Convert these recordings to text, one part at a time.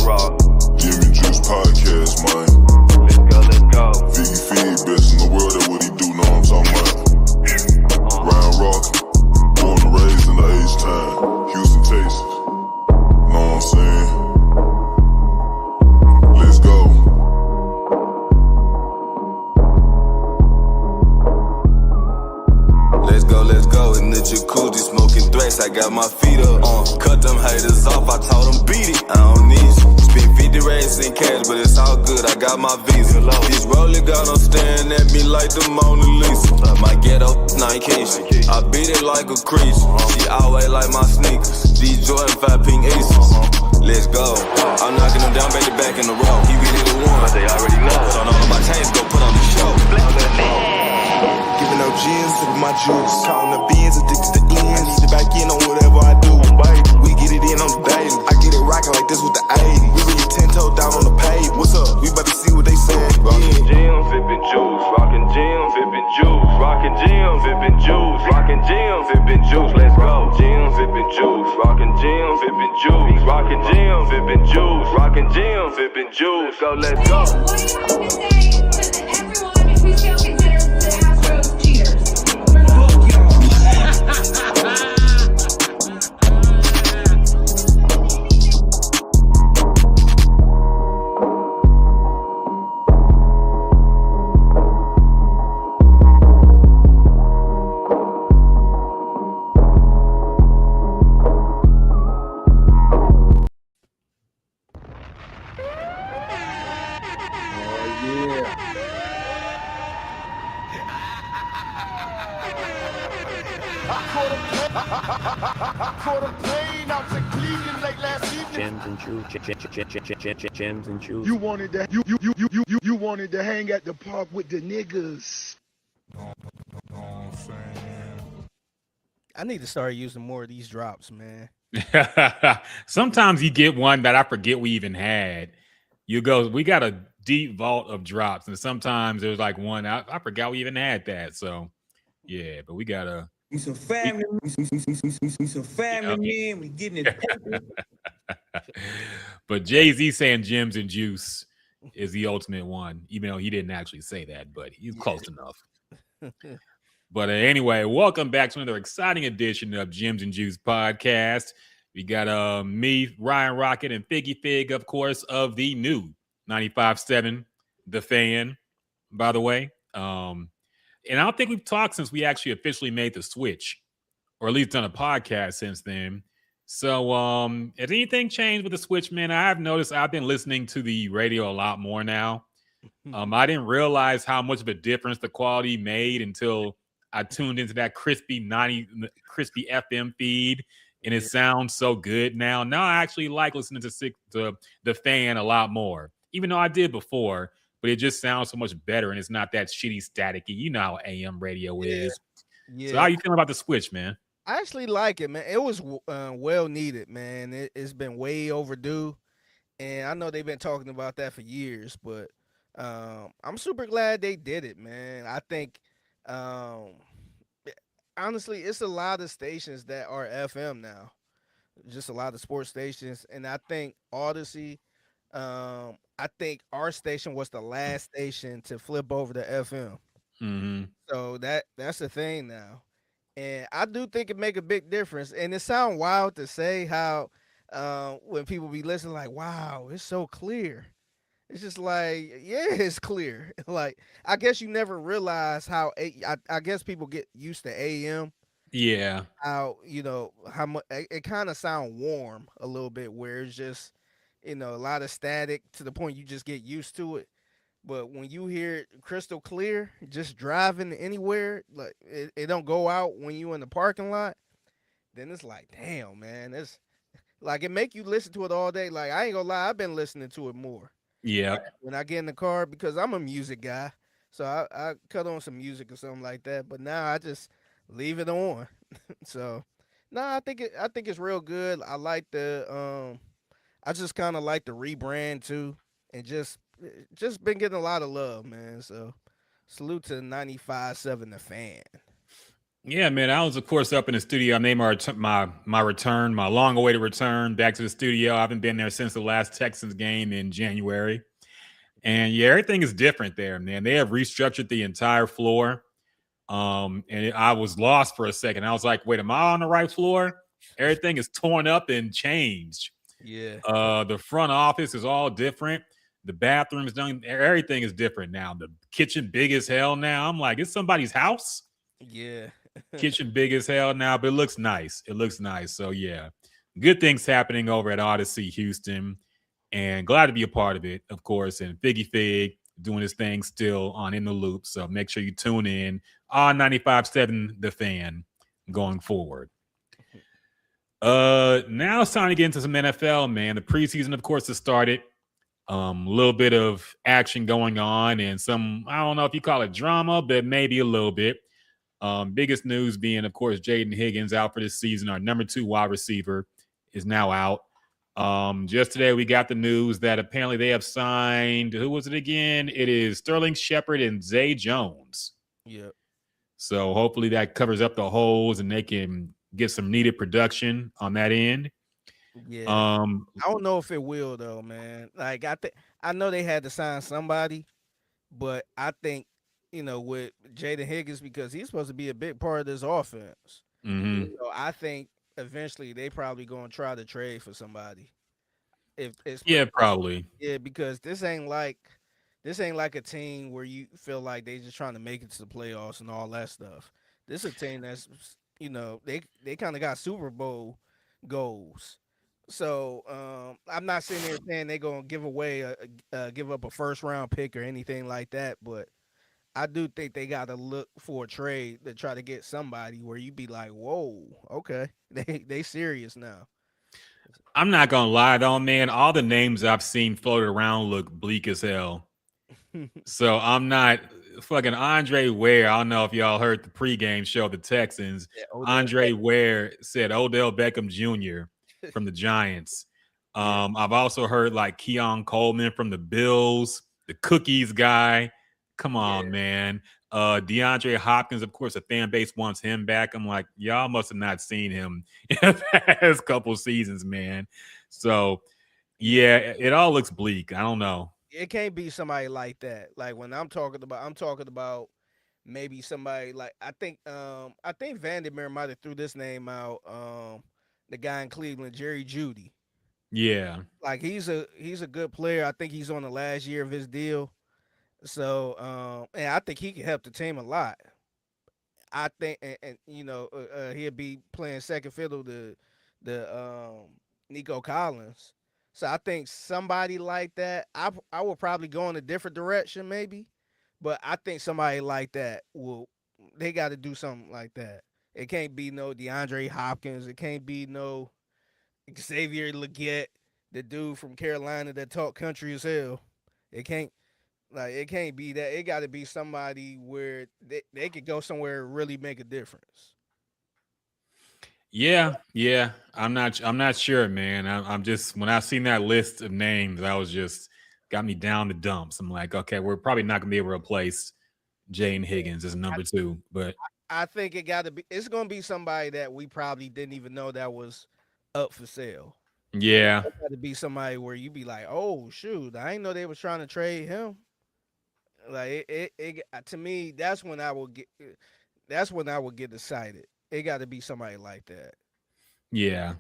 Rock. Jimmy Juice Podcast, man. Let's go. Figgy Fig, best in the world, that's what he do, know what I'm talking about. Ryan Rock, born and raised in the H-Town, Houston, Texas. Know what I'm saying? Let's go. Let's go, in the jacuzzi, smoking threats, I got my feet up, cut them haters off, I told them beat it, I don't need you, spend 50 racks in cash, but it's all good, I got my visa, this rolling got them staring at me like the Mona Lisa, my ghetto Nikeisha, I beat it like a creature, she always like my sneakers, these Jordan 5 pink aces, let's go, I'm knocking them down back to back in the row, he really the one, They already know. put on all of my chains, go put on the show. Giving out gems, sipping my juice. Counting the beans, addicted to ends. I need it back in on whatever I do. We get it in on the daily. I get it rocking like this with the 80. We really 10 toes down on the pave. What's up? We about to see what they saying. Rockin' gems, vippin' juice. Rockin' gems, vippin' juice. Rockin' gems, vippin' juice. Rockin' gems, vippin' juice. Let's go. Gems, vippin' juice. Rockin' gems, vippin' juice. Rockin' gems, vippin' juice. Rockin' gems, vippin' juice. Let's go. What do you have to say to everyone who still considers the Astros cheaters? Gems and juice, gems and juice. You wanted to you wanted to hang at the park with the niggas. I need to start using more of these drops, man. Sometimes you get one that I forget we even had. You go, we got a deep vault of drops, and sometimes there's like one I forgot we even had that. So yeah, but we gotta. We some family, we some family men. We getting it. But Jay-Z saying gems and juice is the ultimate one, even though he didn't actually say that, but he's close enough. But anyway, welcome back to another exciting edition of Gems and Juice podcast. We got me, Ryan Rocket, and Figgy Fig, of course, of the new 95.7 The Fan, by the way. And I don't think we've talked since we actually officially made the switch, or at least done a podcast since then. So has anything changed with the switch, man? I have noticed I've been listening to the radio a lot more now. I didn't realize how much of a difference the quality made until I tuned into that crispy FM feed, and it sounds so good now. Now I actually like listening to the Fan a lot more, even though I did before. But it just sounds so much better, and it's not that shitty staticky. You know how AM radio is. Yeah. So how you feeling about the switch, man? I actually like it, man. It was well needed, man. It's been way overdue, and I know they've been talking about that for years. But I'm super glad they did it, man. I think honestly, it's a lot of stations that are FM now, just a lot of sports stations, and I think Odyssey. I think our station was the last station to flip over to FM. Mm-hmm. So that's the thing now. And I do think it make a big difference. And it sounds wild to say how when people be listening, like, wow, it's so clear. It's just like, yeah, it's clear. Like, I guess you never realize how I guess people get used to AM. Yeah. How, how much it kind of sound warm a little bit, where it's just, a lot of static to the point you just get used to it. But when you hear it crystal clear, just driving anywhere, like it don't go out when you in the parking lot, then it's like, damn, man, it's like it make you listen to it all day. Like, I ain't gonna lie, I've been listening to it more. Yeah. When I get in the car, because I'm a music guy, so I cut on some music or something like that. But now I just leave it on. So, I think it's real good. I like I just kind of like the rebrand too, and just been getting a lot of love, man. So salute to 95.7 The Fan. Yeah, man. I was, of course, up in the studio. I made my return, my long-awaited return back to the studio. I haven't been there since the last Texans game in January, and yeah, everything is different there, man. They have restructured the entire floor. I was lost for a second. I was like, "Wait, am I on the right floor?" Everything is torn up and changed. Yeah. The front office is all different. The bathrooms done. Everything is different now. The kitchen big as hell now. I'm like, it's somebody's house. Yeah. Kitchen big as hell now, but it looks nice. It looks nice. So yeah, good things happening over at Odyssey Houston, and glad to be a part of it, of course. And Figgy Fig doing his thing still on In the Loop. So make sure you tune in on 95.7 The Fan going forward. Now it's time to get into some NFL, man. The preseason, of course, has started. A little bit of action going on, and some, I don't know if you call it drama, but maybe a little bit. Biggest news being, of course, Jaden Higgins out for this season. Our number 2 wide receiver is now out. Just today, we got the news that apparently they have signed, who was it again? It is Sterling Shepard and Zay Jones. Yep. So hopefully that covers up the holes and they can get some needed production on that end. Yeah. I don't know if it will though, man. Like I know they had to sign somebody, but I think, with Jaden Higgins, because he's supposed to be a big part of this offense. I think eventually they probably gonna try to trade for somebody. Yeah, probably. Yeah, because this ain't like a team where you feel like they just trying to make it to the playoffs and all that stuff. This is a team that's they kind of got Super Bowl goals. So I'm not sitting there saying they're gonna give up a first round pick or anything like that, but I do think they got to look for a trade to try to get somebody where you be like, whoa, okay, they serious now. I'm not gonna lie though, man. All the names I've seen floated around look bleak as hell. So I'm not fucking Andre Ware. I don't know if y'all heard the pregame show, the Texans. Yeah, Andre Ware said Odell Beckham Jr. from the Giants. I've also heard like Keon Coleman from the Bills, the Cookies guy. Come on, man. DeAndre Hopkins, of course, the fan base wants him back. I'm like, y'all must have not seen him in the past couple seasons, man. So, yeah, it all looks bleak. I don't know. It can't be somebody like that. Like when I'm talking about maybe somebody like I think Vandermeer might have threw this name out. The guy in Cleveland, Jerry Jeudy. Yeah. Like he's a good player. I think he's on the last year of his deal. So and I think he can help the team a lot. I think and he'll be playing second fiddle to the Nico Collins. So I think somebody like that, I will probably go in a different direction maybe, but I think somebody like that they got to do something like that. It can't be no DeAndre Hopkins. It can't be no Xavier Legette, the dude from Carolina that talk country as hell. It can't be that. It got to be somebody where they could go somewhere and really make a difference. Yeah. I'm not sure, man. I'm just, when I seen that list of names, I was just got me down the dumps. I'm like, okay, we're probably not gonna be able to replace Jaden Higgins as number 2, but I think it's gonna be somebody that we probably didn't even know that was up for sale. Yeah, it got to be somebody where you be like, oh shoot, I didn't know they was trying to trade him. Like it to me, that's when I will get excited. It got to be somebody like that. Yeah,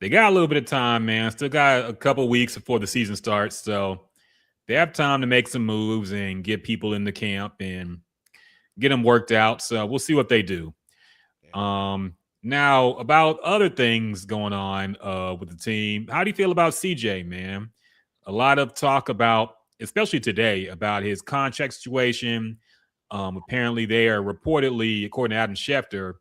they got a little bit of time, man. Still got a couple weeks before the season starts, so they have time to make some moves and get people in the camp and get them worked out. So we'll see what they do. Now about other things going on with the team. How do you feel about CJ, man? A lot of talk about, especially today, about his contract situation. Apparently they are reportedly, according to Adam Schefter,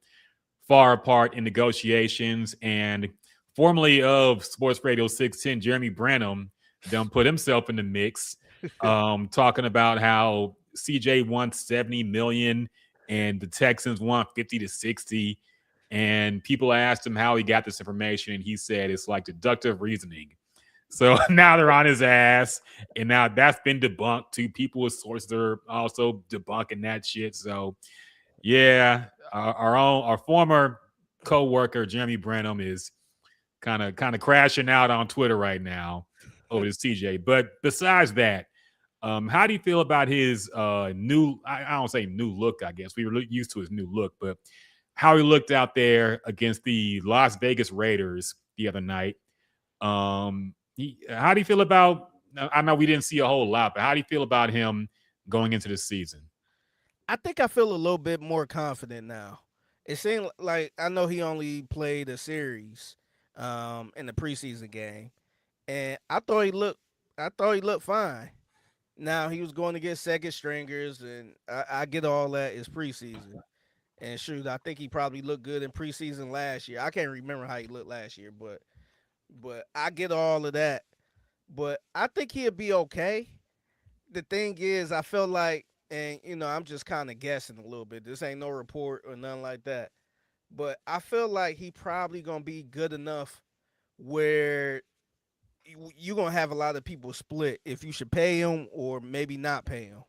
far apart in negotiations, and formerly of Sports Radio 610, Jeremy Branham done put himself in the mix, talking about how CJ wants $70 million and the Texans want 50 to 60. And people asked him how he got this information, and he said it's like deductive reasoning. So now they're on his ass, and now that's been debunked too. People with sources are also debunking that shit. So Yeah, our former co-worker Jeremy Branham is kind of crashing out on Twitter right now over this CJ. But besides that, how do you feel about his new? I don't say new look. I guess we were used to his new look, but how he looked out there against the Las Vegas Raiders the other night. How do you feel about? I know we didn't see a whole lot, but how do you feel about him going into the season? I think I feel a little bit more confident now. It seemed like I know he only played a series in the preseason game, and I thought he looked fine. Now he was going to get second stringers, and I get all that. It's preseason, and shoot, I think he probably looked good in preseason last year. I can't remember how he looked last year, but I get all of that. But I think he'll be okay. The thing is, I feel like, and I'm just kind of guessing a little bit. This ain't no report or nothing like that. But I feel like he probably gonna be good enough where you're gonna have a lot of people split if you should pay him or maybe not pay him.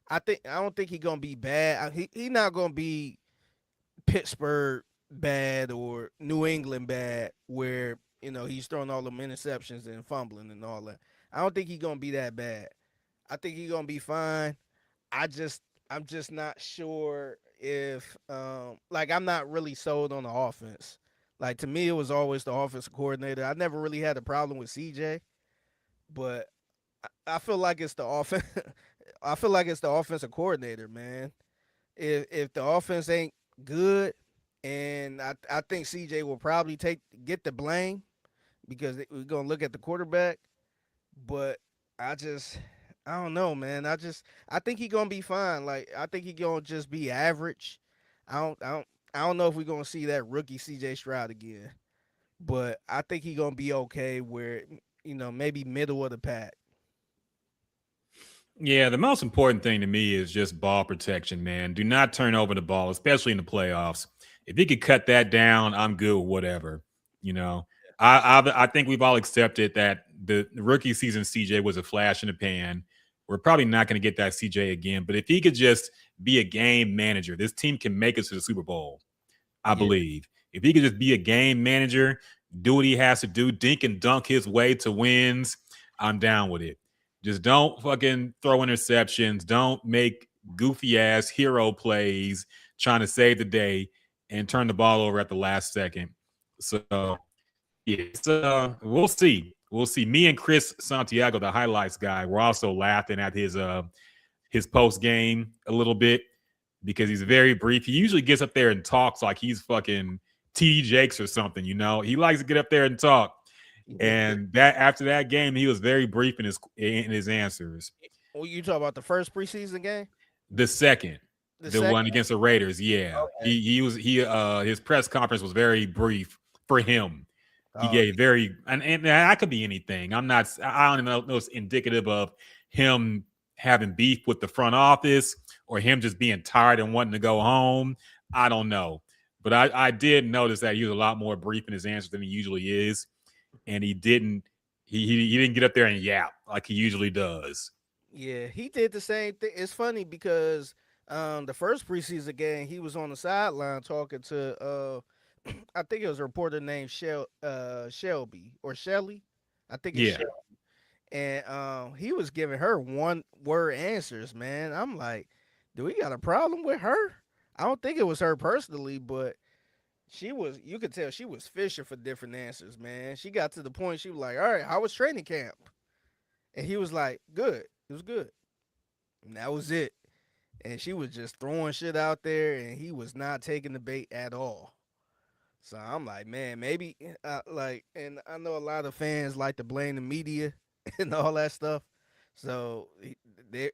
I don't think he's gonna be bad. He not gonna be Pittsburgh bad or New England bad where he's throwing all them interceptions and fumbling and all that. I don't think he's gonna be that bad. I think he's gonna be fine. I'm just not sure if like I'm not really sold on the offense. Like to me, it was always the offensive coordinator. I never really had a problem with CJ, but I feel like it's the offense. I feel like it's the offensive coordinator, man. If the offense ain't good, and I think CJ will probably get the blame because we're gonna look at the quarterback. But I don't know, man. I think he gonna be fine. Like I think he gonna just be average. I don't know if we're gonna see that rookie CJ Stroud again, but I think he gonna be okay. Where maybe middle of the pack. Yeah, the most important thing to me is just ball protection, man. Do not turn over the ball, especially in the playoffs. If he could cut that down, I'm good with whatever. You know, I think we've all accepted that the rookie season CJ was a flash in the pan. We're probably not going to get that CJ again, but if he could just be a game manager, this team can make it to the Super Bowl. I believe if he could just be a game manager, do what he has to do, dink and dunk his way to wins, I'm down with it. Just don't fucking throw interceptions. Don't make goofy ass hero plays trying to save the day and turn the ball over at the last second. So, yeah, we'll see. We'll see. Me and Chris Santiago, the highlights guy, we're also laughing at his post game a little bit because he's very brief. He usually gets up there and talks like he's fucking T.D. Jakes or something. He likes to get up there and talk. And that after that game, he was very brief in his answers. Well, you talk about the first preseason game? The second, the one against the Raiders. Yeah, okay. His press conference was very brief for him. He gave and that could be anything. I don't even know if it's indicative of him having beef with the front office or him just being tired and wanting to go home. I don't know, but I did notice that he was a lot more brief in his answers than he usually is. And he didn't get up there and yap like he usually does. Yeah, he did the same thing. It's funny because the first preseason game, he was on the sideline talking to I think it was a reporter named Shelby or Shelly. I think it's Shelby. And he was giving her one word answers, man. I'm like, do we got a problem with her? I don't think it was her personally, but you could tell she was fishing for different answers, man. She got to the point she was like, all right, how was training camp? And he was like, good. It was good. And that was it. And she was just throwing shit out there, and he was not taking the bait at all. So I'm like, man, maybe and I know a lot of fans like to blame the media and all that stuff. So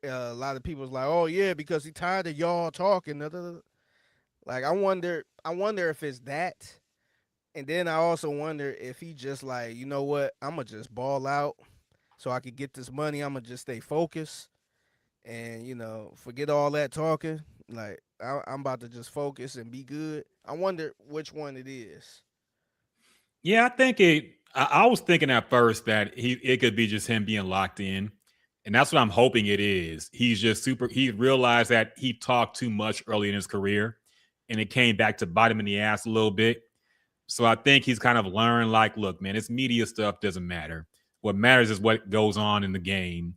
a lot of people was like, oh yeah, because he tired of y'all talking. Like I wonder if it's that. And then I also wonder if he just like, you know what, I'm gonna just ball out so I could get this money. I'm gonna just stay focused and forget all that talking. Like I'm about to just focus and be good. I wonder which one it is. Yeah, I think I was thinking at first that it could be just him being locked in And that's what I'm hoping it is. He's just he realized that he talked too much early in his career and it came back to bite him in the ass a little bit. So I think he's kind of learned like, look, man, this media stuff doesn't matter. What matters is what goes on in the game.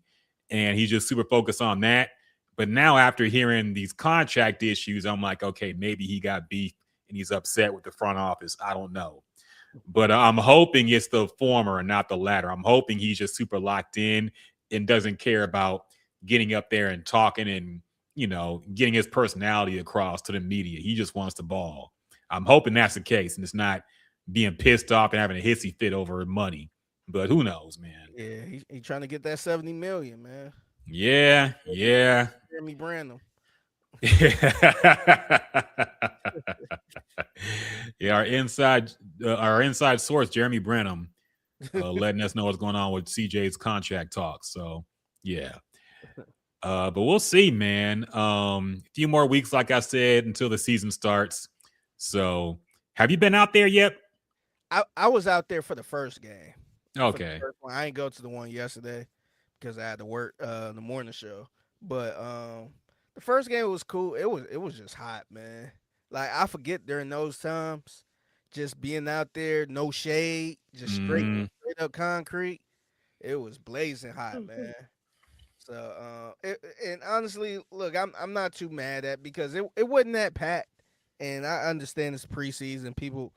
And he's just super focused on that. But now after hearing these contract issues, I'm like, okay, maybe he got beef and he's upset with the front office. I don't know. But I'm hoping it's the former and not the latter. I'm hoping he's just super locked in and doesn't care about getting up there and talking and, getting his personality across to the media. He just wants the ball. I'm hoping that's the case and it's not being pissed off and having a hissy fit over money. But who knows, man? Yeah, he trying to get that 70 million, man. Yeah. Jeremy Branham. Yeah, our inside source, Jeremy Branham, letting us know what's going on with CJ's contract talks. So yeah. But we'll see, man. A few more weeks, like I said, until the season starts. So have you been out there yet? I was out there for the first game. Okay. I ain't go to the one yesterday because I had to work the morning show. But the first game was cool. It was just hot, man. Like I forget during those times, just being out there, no shade, just straight up concrete. It was blazing hot, man. So and honestly, look, I'm not too mad at because it wasn't that packed, and I understand it's preseason. People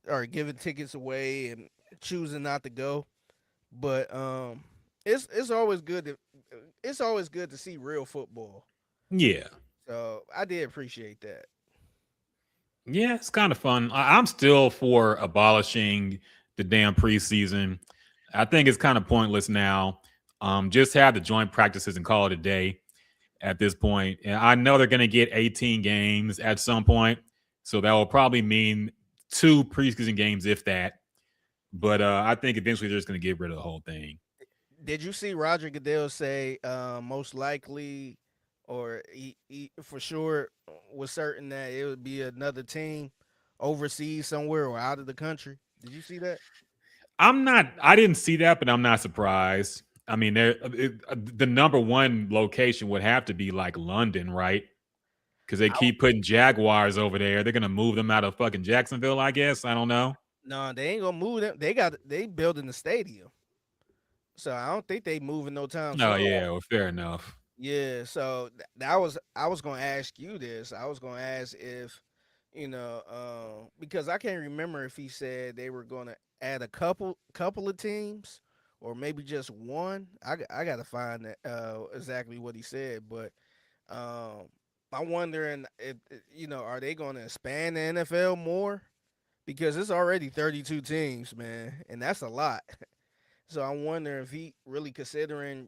are giving tickets away and choosing not to go, but it's always good to see real football. Yeah. So I did appreciate that. Yeah, it's kind of fun. I'm still for abolishing the damn preseason. I think it's kind of pointless now. Just have the joint practices and call it a day at this point. And I know they're going to get 18 games at some point. So that will probably mean 2 preseason games, if that. But I think eventually they're just going to get rid of the whole thing. Did you see Roger Goodell say most likely or he for sure was certain that it would be another team overseas somewhere or out of the country? Did you see that? I didn't see that, but I'm not surprised. I mean, the number one location would have to be like London, right? Because they keep putting Jaguars over there. They're gonna move them out of fucking Jacksonville, I guess. I don't know. No, they ain't gonna move them. They building the stadium, so I don't think they moving no time soon. Oh yeah, well, fair enough. Yeah, so I was gonna ask you this. I was gonna ask if because I can't remember if he said they were gonna add a couple of teams or maybe just one. I gotta find that exactly what he said, but I'm wondering if are they gonna expand the NFL more because it's already 32 teams, man, and that's a lot. So I'm wondering if he really considering,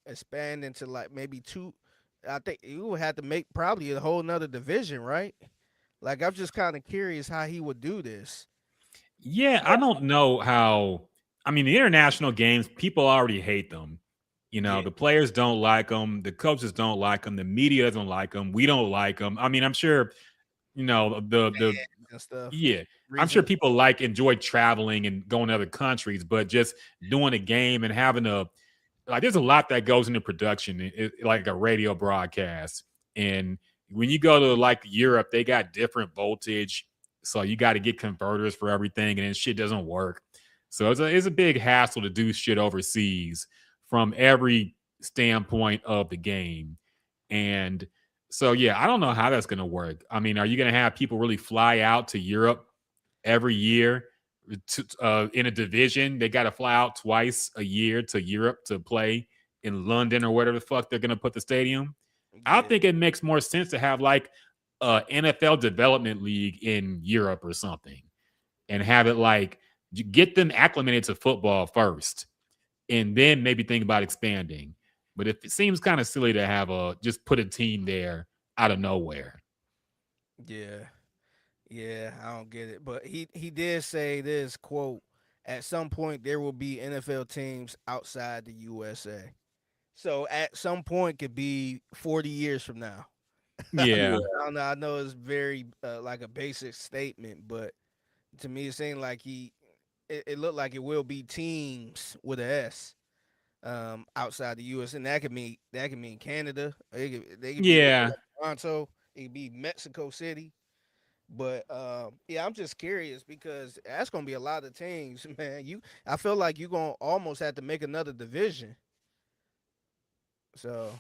expanding to like maybe 2. I think you would have to make probably a whole nother division, right? Like I'm just kind of curious how he would do this. Yeah, I don't know how. I mean, the international games, people already hate them. The players don't like them. The coaches don't like them. The media doesn't like them. We don't like them. I mean, I'm sure, the and stuff. yeah, I'm sure people enjoy traveling and going to other countries, but just doing a game and having there's a lot that goes into production, like a radio broadcast. And when you go to like Europe, they got different voltage, so you got to get converters for everything, and then shit doesn't work. So it's a big hassle to do shit overseas from every standpoint of the game. And so, yeah, I don't know how that's going to work. I mean, are you going to have people really fly out to Europe every year in a division? They got to fly out twice a year to Europe to play in London or whatever the fuck they're going to put the stadium. Yeah. I think it makes more sense to have like a NFL development league in Europe or something and have it like get them acclimated to football first and then maybe think about expanding. But it seems kind of silly to have just put a team there out of nowhere. Yeah, I don't get it. But he did say this quote: "At some point, there will be NFL teams outside the USA." So at some point could be 40 years from now. Yeah, I know it's very like a basic statement, but to me, it seemed like it looked like it will be teams with an S. outside the U.S. and that could mean Canada. They could be Yeah. Toronto. It could be Mexico City. But yeah, I'm just curious because that's gonna be a lot of teams, man. I feel like you're gonna almost have to make another division. So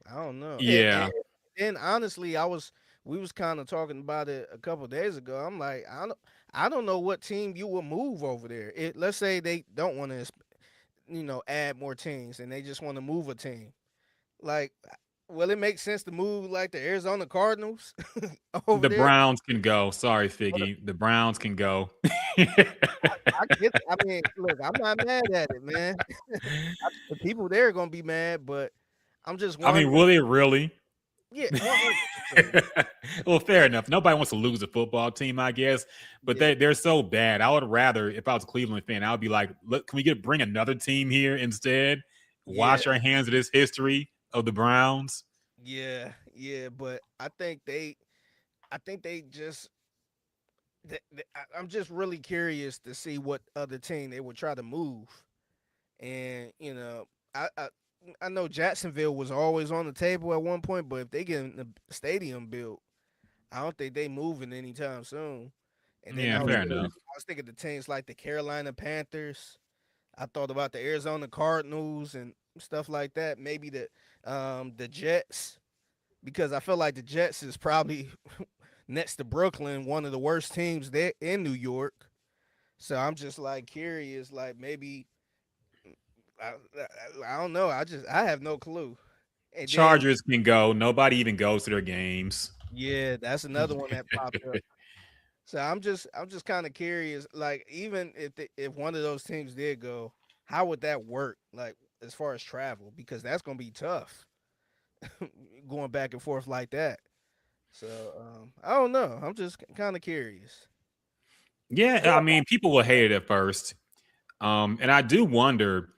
I don't know. And Yeah. then honestly, we was kind of talking about it a couple days ago. I'm like, I don't know what team you will move over there. Let's say they don't want to, add more teams and they just want to move a team. Like, will it make sense to move like the Arizona Cardinals over The there? Browns can go. Sorry, Figgy. The Browns can go. I get. I mean, look, I'm not mad at it, man. The people there are gonna be mad, but I'm just I mean, wondering. will it really? Yeah, 100%. Well, fair enough. Nobody wants to lose a football team, I guess, but Yeah, they're so bad. I would rather, if I was a Cleveland fan, I would be like, look, can we bring another team here instead? yeah, Wash our hands of this history of the Browns. yeah. But I think they just. I'm just really curious to see what other team they would try to move, and I know Jacksonville was always on the table at one point, but if they get the stadium built, I don't think they moving anytime soon. And then Yeah, I was fair thinking, enough. I was thinking the teams like the Carolina Panthers. I thought about the Arizona Cardinals and stuff like that. Maybe the Jets because I feel like the Jets is probably next to Brooklyn one of the worst teams there in New York. So I'm just like curious, like maybe I don't know. I have no clue. And then Chargers can go. Nobody even goes to their games. yeah, that's another one that popped up. So I'm just kind of curious. Like even if one of those teams did go, how would that work? Like as far as travel, because that's gonna be tough going back and forth like that. So I don't know. I'm just kind of curious. Yeah, I mean, people will hate it at first. And I do wonder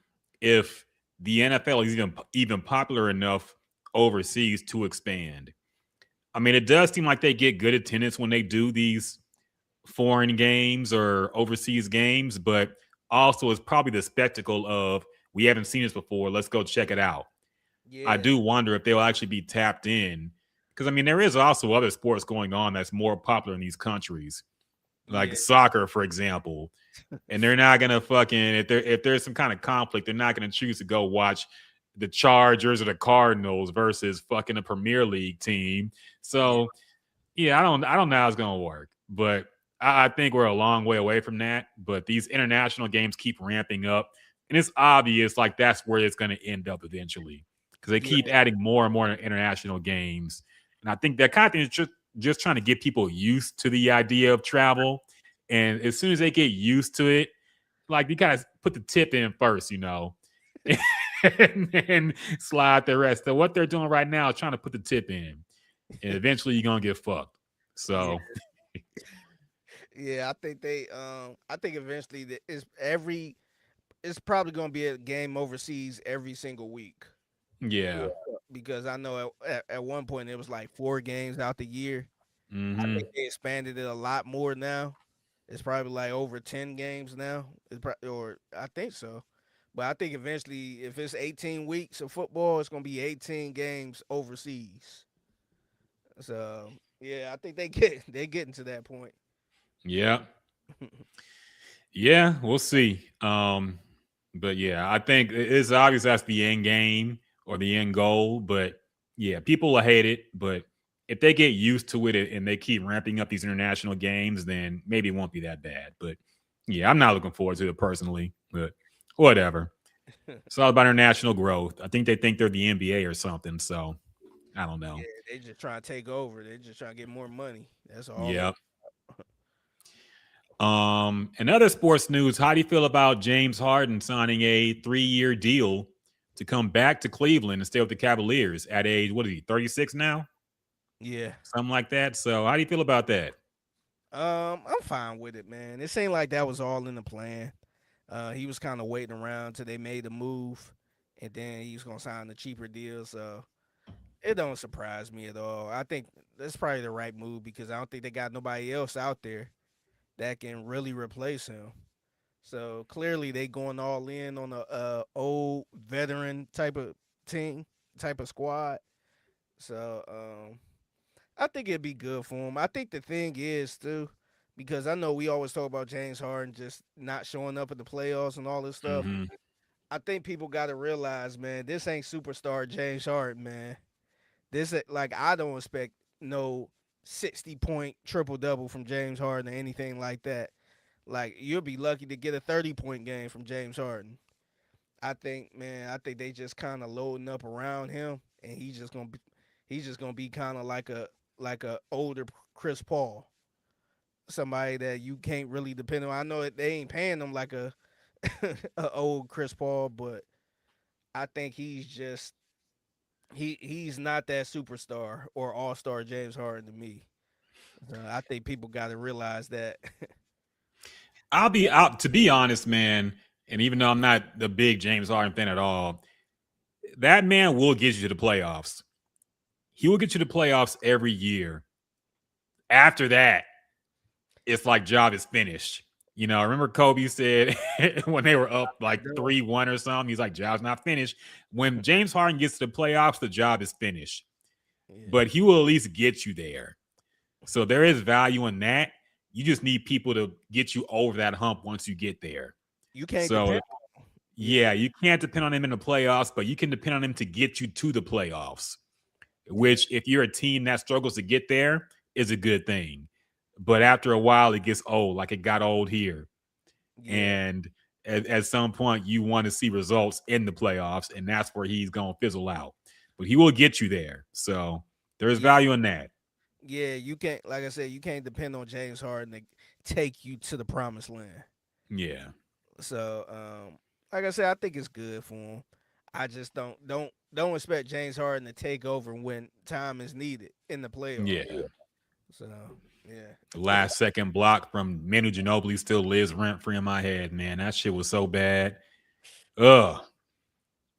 if the NFL is even popular enough overseas to expand. I mean, it does seem like they get good attendance when they do these foreign games or overseas games, but also it's probably the spectacle of we haven't seen this before. Let's go check it out. I Yeah, do wonder if they'll actually be tapped in because I mean there is also other sports going on that's more popular in these countries, like yeah, soccer, for example. And they're not gonna fucking if there's some kind of conflict, they're not gonna choose to go watch the Chargers or the Cardinals versus fucking a Premier League team. yeah, So yeah, I don't know how it's gonna work, but I think we're a long way away from that. But these international games keep ramping up, and it's obvious like that's where it's gonna end up eventually because they keep yeah, adding more and more international games, and I think that kind of thing is just trying to get people used to the idea of travel. And as soon as they get used to it, like you gotta put the tip in first, and then slide the rest. So what they're doing right now is trying to put the tip in, and eventually you're gonna get fucked. yeah, So yeah. I think eventually it's probably gonna be a game overseas every single week. yeah. Because I know at one point it was like 4 games out the year. I Hmm. think they expanded it a lot more now. It's probably like over 10 games now. Or I think so. But I think eventually, if it's 18 weeks of football, it's gonna be 18 games overseas. So yeah, I think they getting to that point. Yeah. Yeah, we'll see. But yeah, I think it's obvious that's the end game or the end goal. But yeah, people will hate it. But if they get used to it and they keep ramping up these international games, then maybe it won't be that bad. But yeah, I'm not looking forward to it personally. But whatever. It's all about international growth. I think they're the NBA or something. So I don't know. Yeah, they just trying to take over. They just trying to get more money. That's all. Yeah. In other sports news, how do you feel about James Harden signing a 3-year deal to come back to Cleveland and stay with the Cavaliers at age, what is he, 36 now? Yeah. Something like that. So how do you feel about that? I'm fine with it, man. It seemed like that was all in the plan. He was kind of waiting around till they made a move, and then he was gonna sign the cheaper deal. So it don't surprise me at all. I think that's probably the right move because I don't think they got nobody else out there that can really replace him. So clearly they going all in on a old veteran type of team, type of squad. So I think it'd be good for him. I think the thing is too, because I know we always talk about James Harden just not showing up at the playoffs and all this stuff. Mm-hmm. I think people got to realize, man, this ain't superstar James Harden, man. Like I don't expect no 60-point triple double from James Harden or anything like that. Like you'll be lucky to get a 30-point game from James Harden. I think, man, I think they just kind of loading up around him, and he's just gonna be kind of like a older Chris Paul, somebody that you can't really depend on. I know that they ain't paying him like a old Chris Paul, but I think he's not that superstar or all-star James Harden to me. I think people got to realize that. I'll be out to be honest, man. And even though I'm not the big James Harden fan at all, that man will get you to the playoffs. He will get you to the playoffs every year. After that, it's like job is finished. You know, I remember Kobe said when they were up like 3-1 or something, he's like, job's not finished. When James Harden gets to the playoffs, the job is finished. Yeah. But he will at least get you there. So there is value in that. You just need people to get you over that hump once you get there. You can't you can't depend on him in the playoffs, but you can depend on him to get you to the playoffs, which if you're a team that struggles to get there is a good thing. But after a while, it gets old, like it got old here. Yeah. And at some point, you want to see results in the playoffs, and that's where he's going to fizzle out. But he will get you there. So there's value in that. Yeah, you can't, like I said, you can't depend on James Harden to take you to the promised land. Yeah. So, like I said, I think it's good for him. I just don't expect James Harden to take over when time is needed in the playoffs. Yeah. So, yeah. The last second block from Manu Ginobili still lives rent free in my head, man. That shit was so bad. Ugh.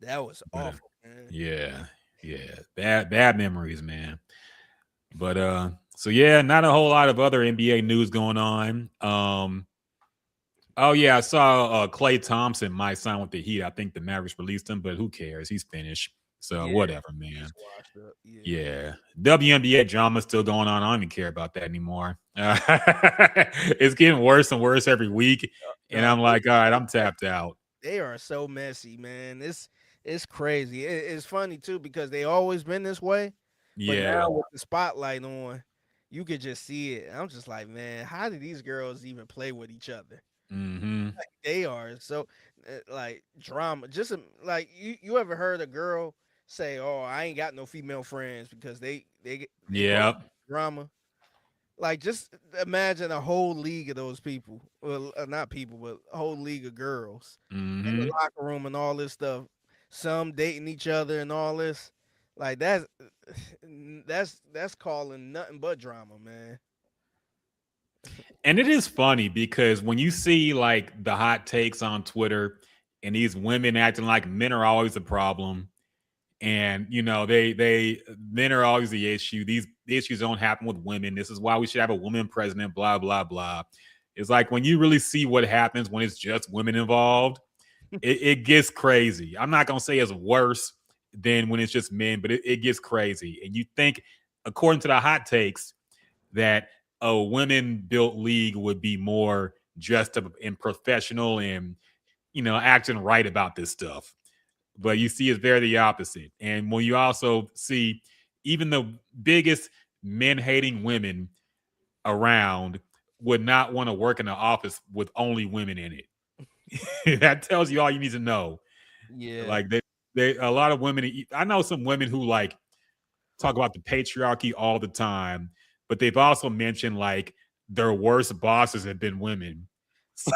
That was awful, man. Yeah. Bad memories, man. But so yeah, not a whole lot of other NBA news going on. Oh yeah, I saw Klay Thompson might sign with the Heat. I think the Mavericks released him, but who cares? He's finished. So whatever, man. Yeah. WNBA drama still going on. I don't even care about that anymore. It's getting worse and worse every week. And I'm like, all right, I'm tapped out. They are so messy, man. It's crazy. It's funny too because they always been this way. But now with the spotlight on, you could just see it. I'm just like, man, how do these girls even play with each other? Mm-hmm. Like, they are so like drama. Just like you ever heard a girl say, "Oh, I ain't got no female friends because they drama." Like just imagine a whole league of those people. Well, not people, but a whole league of girls in the locker room and all this stuff. Some dating each other and all this. Like that's calling nothing but drama, man. And it is funny because when you see like the hot takes on Twitter and these women acting like men are always a problem, and you know men are always the issue. These issues don't happen with women. This is why we should have a woman president. Blah blah blah. It's like when you really see what happens when it's just women involved, it gets crazy. I'm not gonna say it's worse than when it's just men, but it gets crazy. And you think, according to the hot takes, that a women-built league would be more dressed up and professional and, you know, acting right about this stuff. But you see it's very the opposite. And when you also see even the biggest men-hating women around would not want to work in an office with only women in it. That tells you all you need to know. Yeah. Like a lot of women, I know some women who like talk about the patriarchy all the time, but they've also mentioned like their worst bosses have been women. So.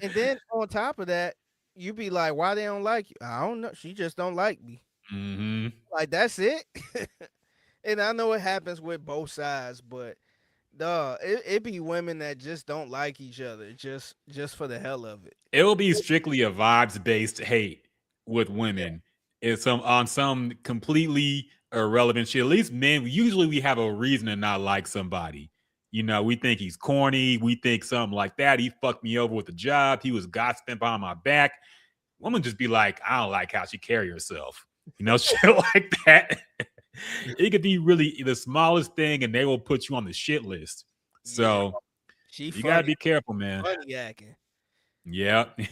And then on top of that, you be like, why they don't like you? I don't know. She just don't like me. Mm-hmm. Like, that's it. And I know it happens with both sides, but it be women that just don't like each other just for the hell of it. It will be strictly a vibes-based hate with women. Yeah. It's on some completely irrelevant shit. At least men, usually we have a reason to not like somebody. You know, we think he's corny. We think something like that. He fucked me over with the job. He was gossiping behind my back. Woman just be like, I don't like how she carry herself. You know, shit like that. It could be really the smallest thing, and they will put you on the shit list. So you gotta be careful, man. Funny acting. Yeah. You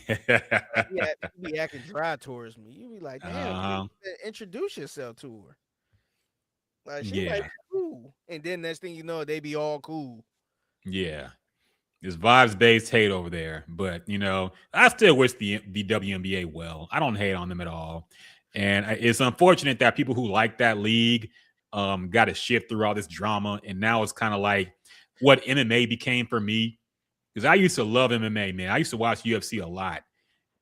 be acting dry towards me. You be like, damn, you introduce yourself to her. Like she might be cool. And then next thing you know, they be all cool. Yeah. There's vibes-based hate over there. But, you know, I still wish the WNBA well. I don't hate on them at all. And it's unfortunate that people who like that league got to shift through all this drama. And now it's kind of like what MMA became for me. Because I used to love MMA, man. I used to watch UFC a lot.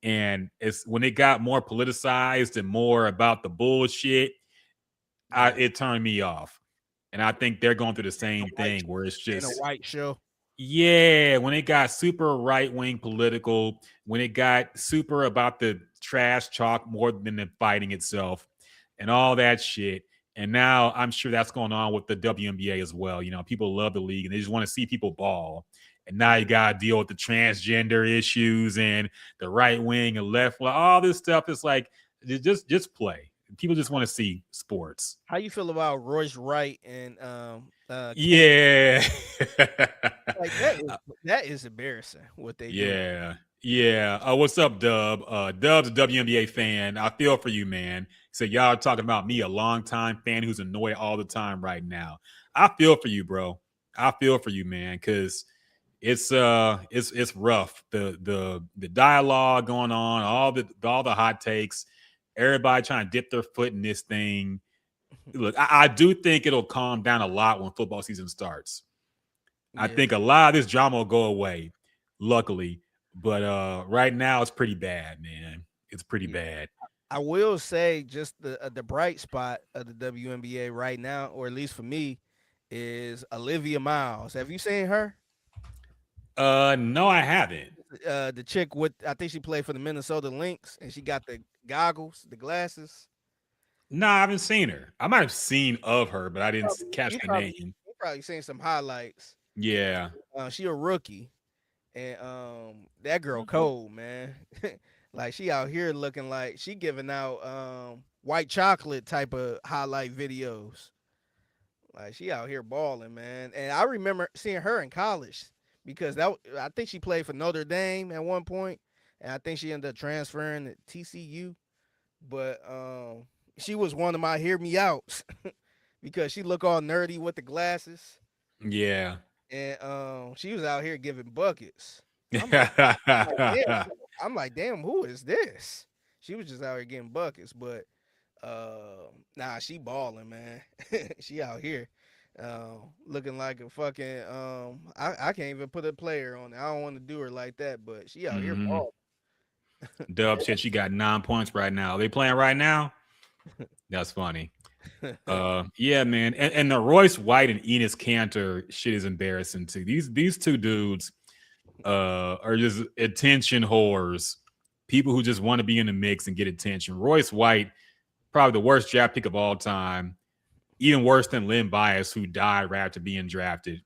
And it's when it got more politicized and more about the bullshit, it turned me off. And I think they're going through the same thing where it's just a white show. Yeah, when it got super right-wing political, when it got super about the trash talk more than the fighting itself and all that shit. And now I'm sure that's going on with the WNBA as well. You know, people love the league and they just want to see people ball. And now you got to deal with the transgender issues and the right wing and left. Well, all this stuff is like, just play. People just want to see sports. How you feel about Royce Wright and yeah. like that is embarrassing what they do. Yeah. What's up, Dub? Dub's a WNBA fan. I feel for you, man. So y'all are talking about me, a longtime fan who's annoyed all the time right now. I feel for you, bro. I feel for you, man, because it's rough. The dialogue going on, all the hot takes, everybody trying to dip their foot in this thing. Look, I do think it'll calm down a lot when football season starts. I think a lot of this drama will go away, luckily. But right now it's pretty bad, man. It's pretty bad. I will say just the bright spot of the WNBA right now, or at least for me, is Olivia Miles. Have you seen her? No, I haven't. The chick with, I think she played for the Minnesota Lynx, and she got the goggles, the glasses. No, I haven't seen her. I might have seen of her, but I didn't catch the name. You probably seen some highlights. Yeah. She a rookie. And that girl cold, man. Like she out here looking like she giving out white chocolate type of highlight videos. Like she out here balling, man. And I remember seeing her in college because I think she played for Notre Dame at one point, and I think she ended up transferring to TCU. But she was one of my hear me outs because she looked all nerdy with the glasses. Yeah. And she was out here giving buckets. I'm like, damn, who is this? She was just out here getting buckets, but nah, she balling, man. She out here looking like a fucking I can't even put a player on it. I don't want to do her like that, but she out here balling. Dub said she got 9 points right now. Are they playing right now? That's funny. Yeah, man. And the Royce White and Enes Kanter shit is embarrassing too. These two dudes are just attention whores. People who just want to be in the mix and get attention. Royce White, probably the worst draft pick of all time. Even worse than Len Bias, who died right after being drafted.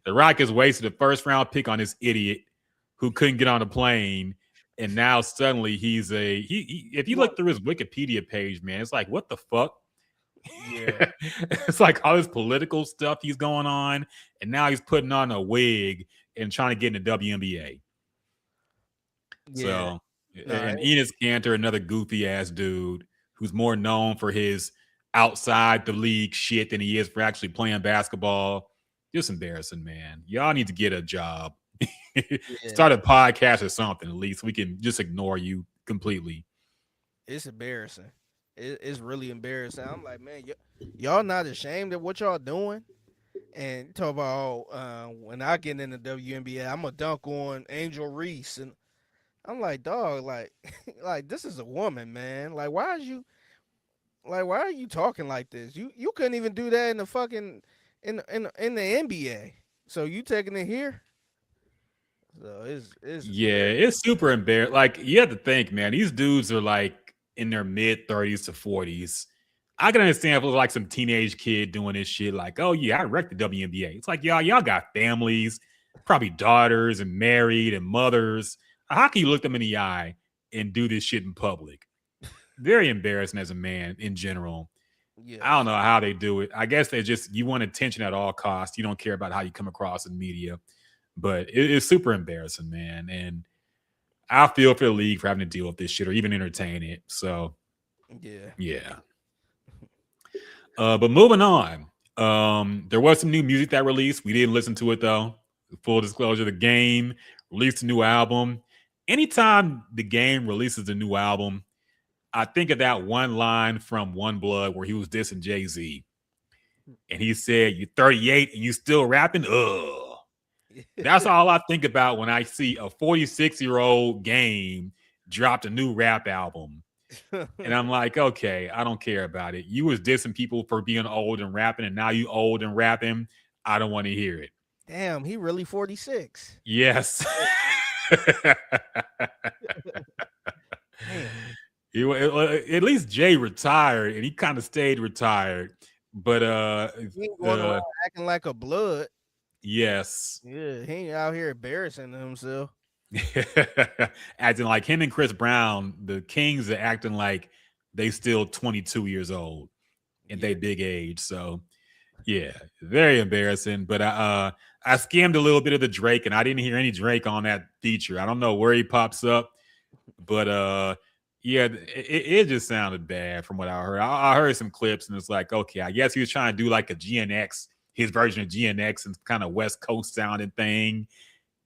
The Rockets wasted a first round pick on this idiot who couldn't get on a plane. And now suddenly he's if you look through his Wikipedia page, man, it's like, what the fuck? Yeah. It's like all this political stuff he's going on, and now he's putting on a wig and trying to get in the WNBA. Yeah. And Enes Kanter, another goofy ass dude who's more known for his outside the league shit than he is for actually playing basketball. Just embarrassing, man. Y'all need to get a job. Start a podcast or something. At least we can just ignore you completely. It's embarrassing. It's really embarrassing. I'm like, man, y'all not ashamed of what y'all doing? And talk about when I get in the WNBA, I'm gonna dunk on Angel Reese, and I'm like, dog, like this is a woman, man. Like, why are you talking like this? You couldn't even do that in the fucking in the NBA. So you taking it here? So it's super embarrassing. Like, you have to think, man, these dudes are like in their mid 30s to 40s. I can understand if it was like some teenage kid doing this shit, like, oh yeah, I wrecked the WNBA. It's like, y'all got families, probably daughters and married and mothers. How can you look them in the eye and do this shit in public? Very embarrassing as a man in general. Yeah. I don't know how they do it. I guess they just, you want attention at all costs. You don't care about how you come across in media, but it's super embarrassing, man. And I feel for the league for having to deal with this shit or even entertain it. So yeah. But moving on, there was some new music that released. We didn't listen to it though. Full disclosure, the Game released a new album. Anytime the Game releases a new album, I think of that one line from One Blood where he was dissing Jay-Z. And he said, "You're 38 and you still rapping?" Ugh. That's all I think about when I see a 46-year-old Game dropped a new rap album. And I'm like, okay, I don't care about it. You was dissing people for being old and rapping, and now you old and rapping. I don't want to hear it. Damn, he really 46. Yes. At least Jay retired, and he kind of stayed retired. But he ain't going around acting like a blood. Yes. Yeah, he ain't out here embarrassing himself. Acting like him and Chris Brown, the Kings are acting like they still 22 years old and they big age. So yeah, very embarrassing. But I skimmed a little bit of the Drake, and I didn't hear any Drake on that feature. I don't know where he pops up, but yeah, it just sounded bad from what I heard. I heard some clips, and it's like, okay, I guess he was trying to do like a GNX, his version of GNX, and kind of West Coast sounding thing.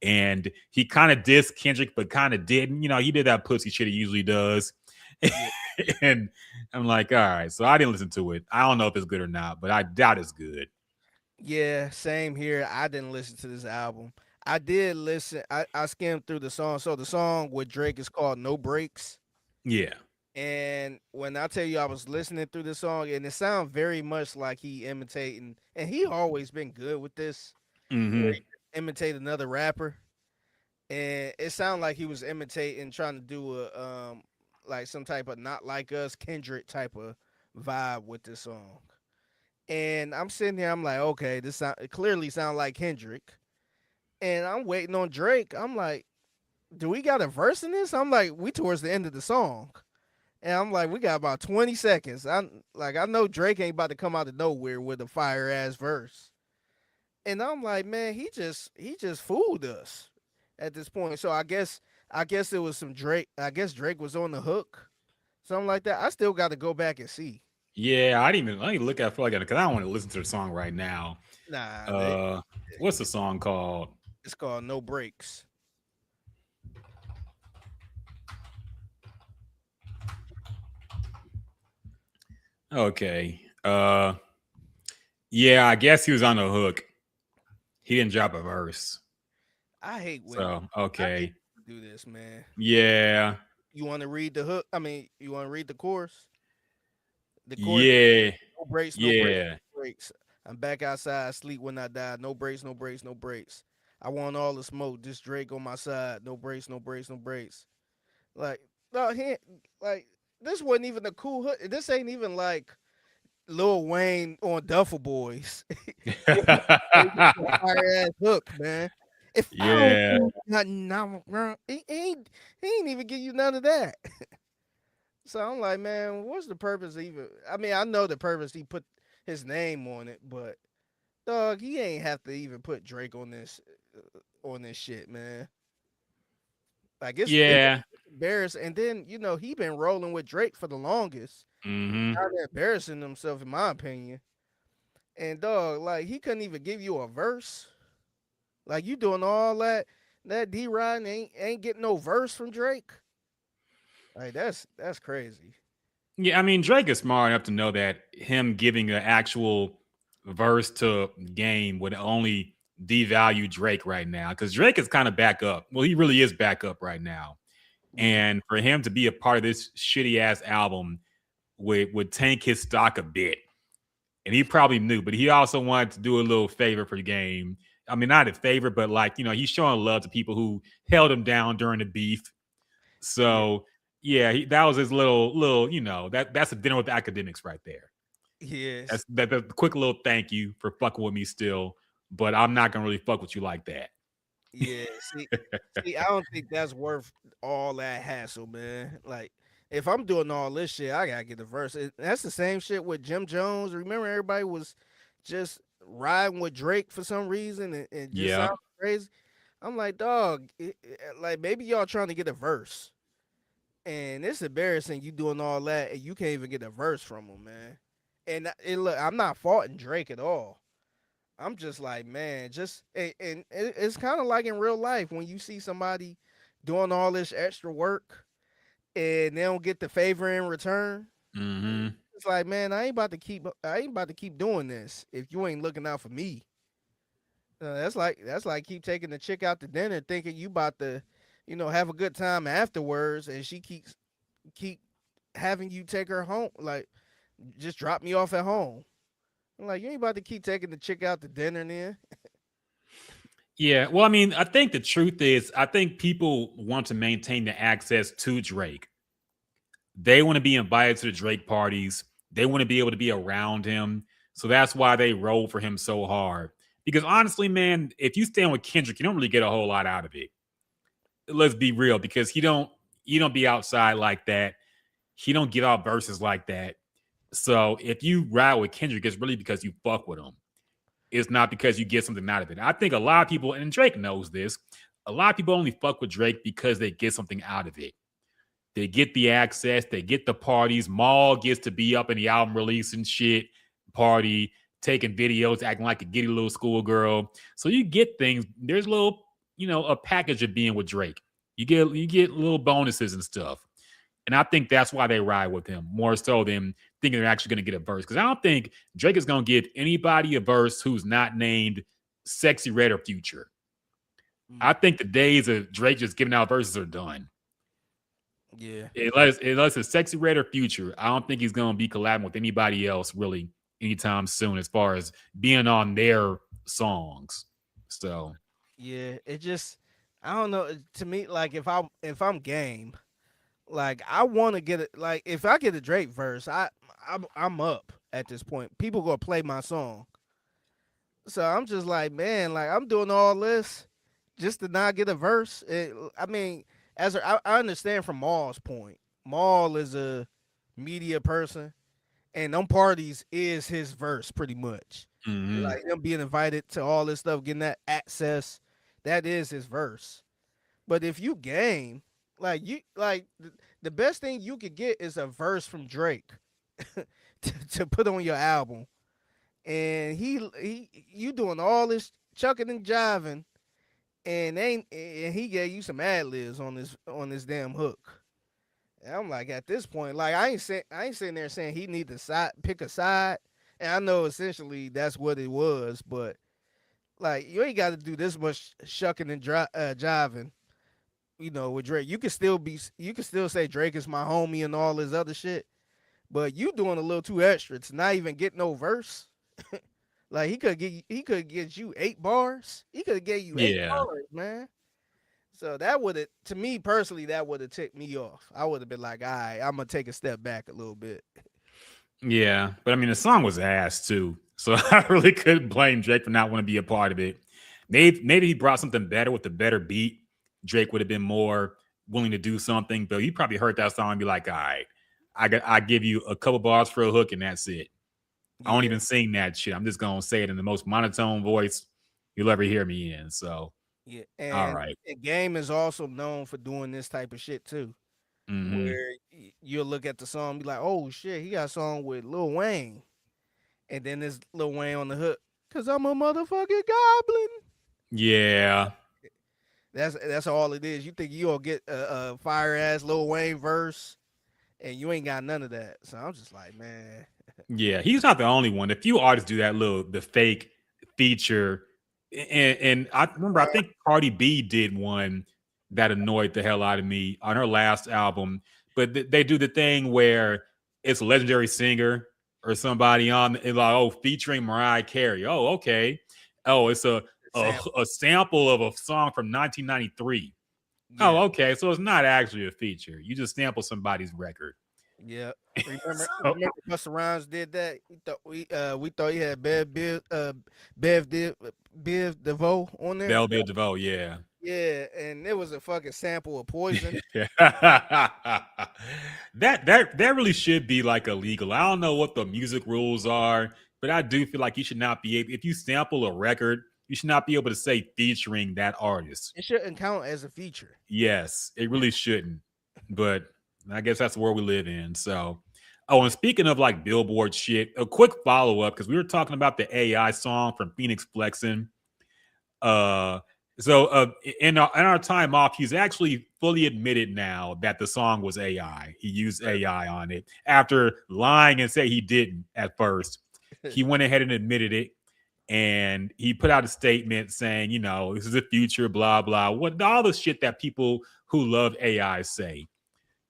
And he kind of dissed Kendrick, but kind of didn't. You know, he did that pussy shit he usually does. And I'm like, all right. So I didn't listen to it. I don't know if it's good or not, but I doubt it's good. Yeah, same here. I didn't listen to this album. I did listen. I skimmed through the song. So the song with Drake is called No Breaks. Yeah. And when I tell you I was listening through the song, and it sounds very much like he imitating, and he always been good with this. Mm-hmm. Imitate another rapper, and it sounded like he was imitating, trying to do a like some type of Not Like Us Kendrick type of vibe with this song. And I'm sitting here, I'm like, okay, it clearly sounds like Kendrick. And I'm waiting on Drake. I'm like, do we got a verse in this? I'm like, we towards the end of the song. And I'm like, we got about 20 seconds. I know Drake ain't about to come out of nowhere with a fire ass verse. And I'm like, man, he just fooled us at this point. So I guess it was some Drake. I guess Drake was on the hook, something like that. I still got to go back and see. Yeah, I didn't look at it because I don't want to listen to the song right now. Nah. What's the song called? It's called No Breaks. Okay. Yeah, I guess he was on the hook. He didn't drop a verse. I hate when okay. do this, man. Yeah. You want to read the hook? I mean, you want to read the chorus? The chorus. Yeah. No breaks, no breaks, no breaks. I'm back outside, sleep when I die. No breaks, no breaks, no breaks. I want all the smoke. Just Drake on my side. No breaks, no breaks, no breaks. Like, no, this wasn't even a cool hook. This ain't even like Lil Wayne on Duffel Boys. Fire ass hook, man. If I don't do nothing, he ain't even give you none of that. So I'm like, man, what's the purpose even? I mean, I know the purpose he put his name on it, but dog, he ain't have to even put Drake on this shit, man. Like it's embarrassing. And then he been rolling with Drake for the longest. Mm-hmm. Not embarrassing himself, in my opinion. And dog, like he couldn't even give you a verse. Like you doing all that D-Rod ain't getting no verse from Drake. Like that's crazy. Yeah, I mean Drake is smart enough to know that him giving an actual verse to Game would only devalue Drake right now, because Drake is kind of back up. Well, he really is back up right now. And for him to be a part of this shitty ass album would tank his stock a bit. And he probably knew, but he also wanted to do a little favor for the Game. I mean, not a favor, but like, he's showing love to people who held him down during the beef. So yeah, that was his little, that's a dinner with academics right there. Yes. That's a quick little thank you for fucking with me still, but I'm not gonna really fuck with you like that. Yeah. See, I don't think that's worth all that hassle, man. Like, if I'm doing all this shit, I gotta get the verse. That's the same shit with Jim Jones. Remember, everybody was just riding with Drake for some reason and just Yeah. sound crazy. I'm like, dog, like maybe y'all trying to get a verse, and it's embarrassing you doing all that and you can't even get a verse from him, man. And look, I'm not faulting Drake at all. I'm just like, man, it's kind of like in real life when you see somebody doing all this extra work and they don't get the favor in return. Mm-hmm. It's like, man, I ain't about to keep doing this if you ain't looking out for me. That's like keep taking the chick out to dinner thinking you about to, have a good time afterwards, and she keep having you take her home, like just drop me off at home. I'm like, you ain't about to keep taking the chick out to dinner then. Yeah. Well, I mean, I think the truth is, I think people want to maintain the access to Drake. They want to be invited to the Drake parties. They want to be able to be around him. So that's why they roll for him so hard. Because honestly, man, if you stand with Kendrick, you don't really get a whole lot out of it. Let's be real, because you don't be outside like that. He don't get out verses like that. So if you ride with Kendrick, it's really because you fuck with him. It's not because you get something out of it. I think a lot of people, and Drake knows this, a lot of people only fuck with Drake because they get something out of it. They get the access, they get the parties. Maul gets to be up in the album release and shit, party, taking videos, acting like a giddy little schoolgirl. So you get things. There's a little, a package of being with Drake. You get little bonuses and stuff. And I think that's why they ride with him more so than thinking they're actually going to get a verse. Because I don't think Drake is going to give anybody a verse who's not named Sexy Red or Future. I think the days of Drake just giving out verses are done. Yeah. Unless it's Sexy Red or Future, I don't think he's going to be collabing with anybody else really anytime soon as far as being on their songs. So yeah, it just, I don't know. To me, like if I'm game, like I want to get it. Like if I get a Drake verse, I'm up at this point. People gonna play my song, so I'm just like, man, like I'm doing all this just to not get a verse. I mean, I understand from Maul's point. Maul is a media person, and them parties is his verse pretty much. mm-hmm. Like him being invited to all this stuff, getting that access, that is his verse. But if you game, the best thing you could get is a verse from Drake to put on your album, and you doing all this chucking and jiving, and he gave you some ad libs on this damn hook. And I'm like, at this point, like I ain't sitting there saying he need to pick a side, and I know essentially that's what it was, but like you ain't got to do this much shucking and jiving. With Drake, you can still say Drake is my homie and all this other shit, but you doing a little too extra to not even get no verse. Like he could get you 8 bars. He could have gave you 8 bars, man. So that to me personally, that would have ticked me off. I would have been like, all right, I'm gonna take a step back a little bit. Yeah, but I mean the song was ass too, so I really couldn't blame Drake for not wanting to be a part of it. Maybe he brought something better with a better beat. Drake would have been more willing to do something, but you probably heard that song and be like, all right, I give you a couple bars for a hook and that's it. I won't even sing that shit. I'm just going to say it in the most monotone voice you'll ever hear me in. So, yeah. And, all right. And Game is also known for doing this type of shit too, where you'll look at the song and be like, oh shit, he got a song with Lil Wayne. And then there's Lil Wayne on the hook, because I'm a motherfucking goblin. Yeah. That's all it is. You think you'll get a fire ass Lil Wayne verse, and you ain't got none of that. So I'm just like, man. Yeah, he's not the only one. A few artists do that the fake feature, and I remember I think Cardi B did one that annoyed the hell out of me on her last album. But they do the thing where it's a legendary singer or somebody on, and like, oh, featuring Mariah Carey. Oh, okay. Oh, it's a sample of a song from 1993. Yeah. Oh, okay. So it's not actually a feature. You just sample somebody's record. Yeah. Remember, So, remember Busta Rhymes did that. We thought he had Bev Biv DeVoe on there. Bell Biv DeVoe, yeah. Yeah, and it was a fucking sample of Poison. that really should be like illegal. I don't know what the music rules are, but I do feel like you should not be able, if you sample a record, you should not be able to say featuring that artist. It shouldn't count as a feature. Yes, it really shouldn't. But I guess that's the world we live in. So, oh, and speaking of like Billboard shit, a quick follow up because we were talking about the AI song from Phoenix Flexin. So in our time off, he's actually fully admitted now that the song was AI. He used AI on it after lying and say he didn't at first. He went ahead and admitted it, and he put out a statement saying, you know, this is the future, blah blah, what all the shit that people who love AI say,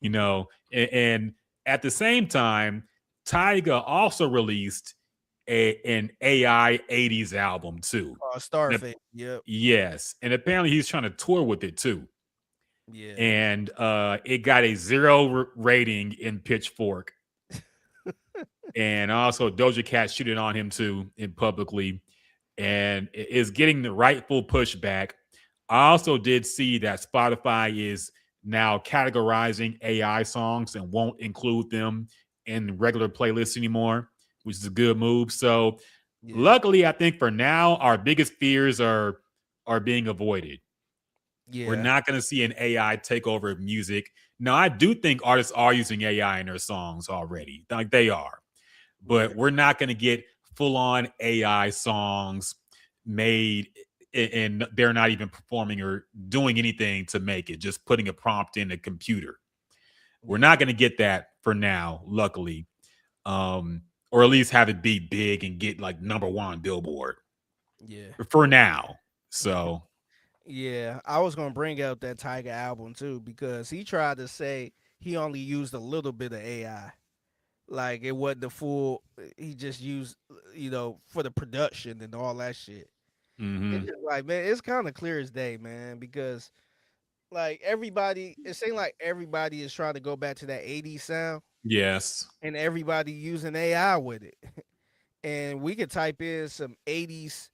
you know, and at the same time, Tyga also released an AI 80s album too. Starface. Yep. Yes. And apparently he's trying to tour with it too. Yeah. And it got a 0 rating in Pitchfork. And also Doja Cat shooted on him too in publicly and is getting the rightful pushback. I also did see that Spotify is now categorizing AI songs and won't include them in regular playlists anymore, which is a good move. So luckily, I think for now, our biggest fears are being avoided. Yeah. We're not going to see an AI take over music. Now, I do think artists are using AI in their songs already. Like they are. But we're not going to get full-on AI songs made and they're not even performing or doing anything to make it, just putting a prompt in a computer. We're not going to get that for now, luckily. Or at least have it be big and get like #1 on Billboard. Yeah. For now. So yeah, I was gonna bring out that Tyga album too because he tried to say he only used a little bit of AI. Like it wasn't the full. He just used, you know, for the production and all that shit. It's just like, man, it's kind of clear as day, man, because like everybody, it seems like everybody is trying to go back to that 80s sound. Yes. And everybody using AI with it. And we could type in some 80s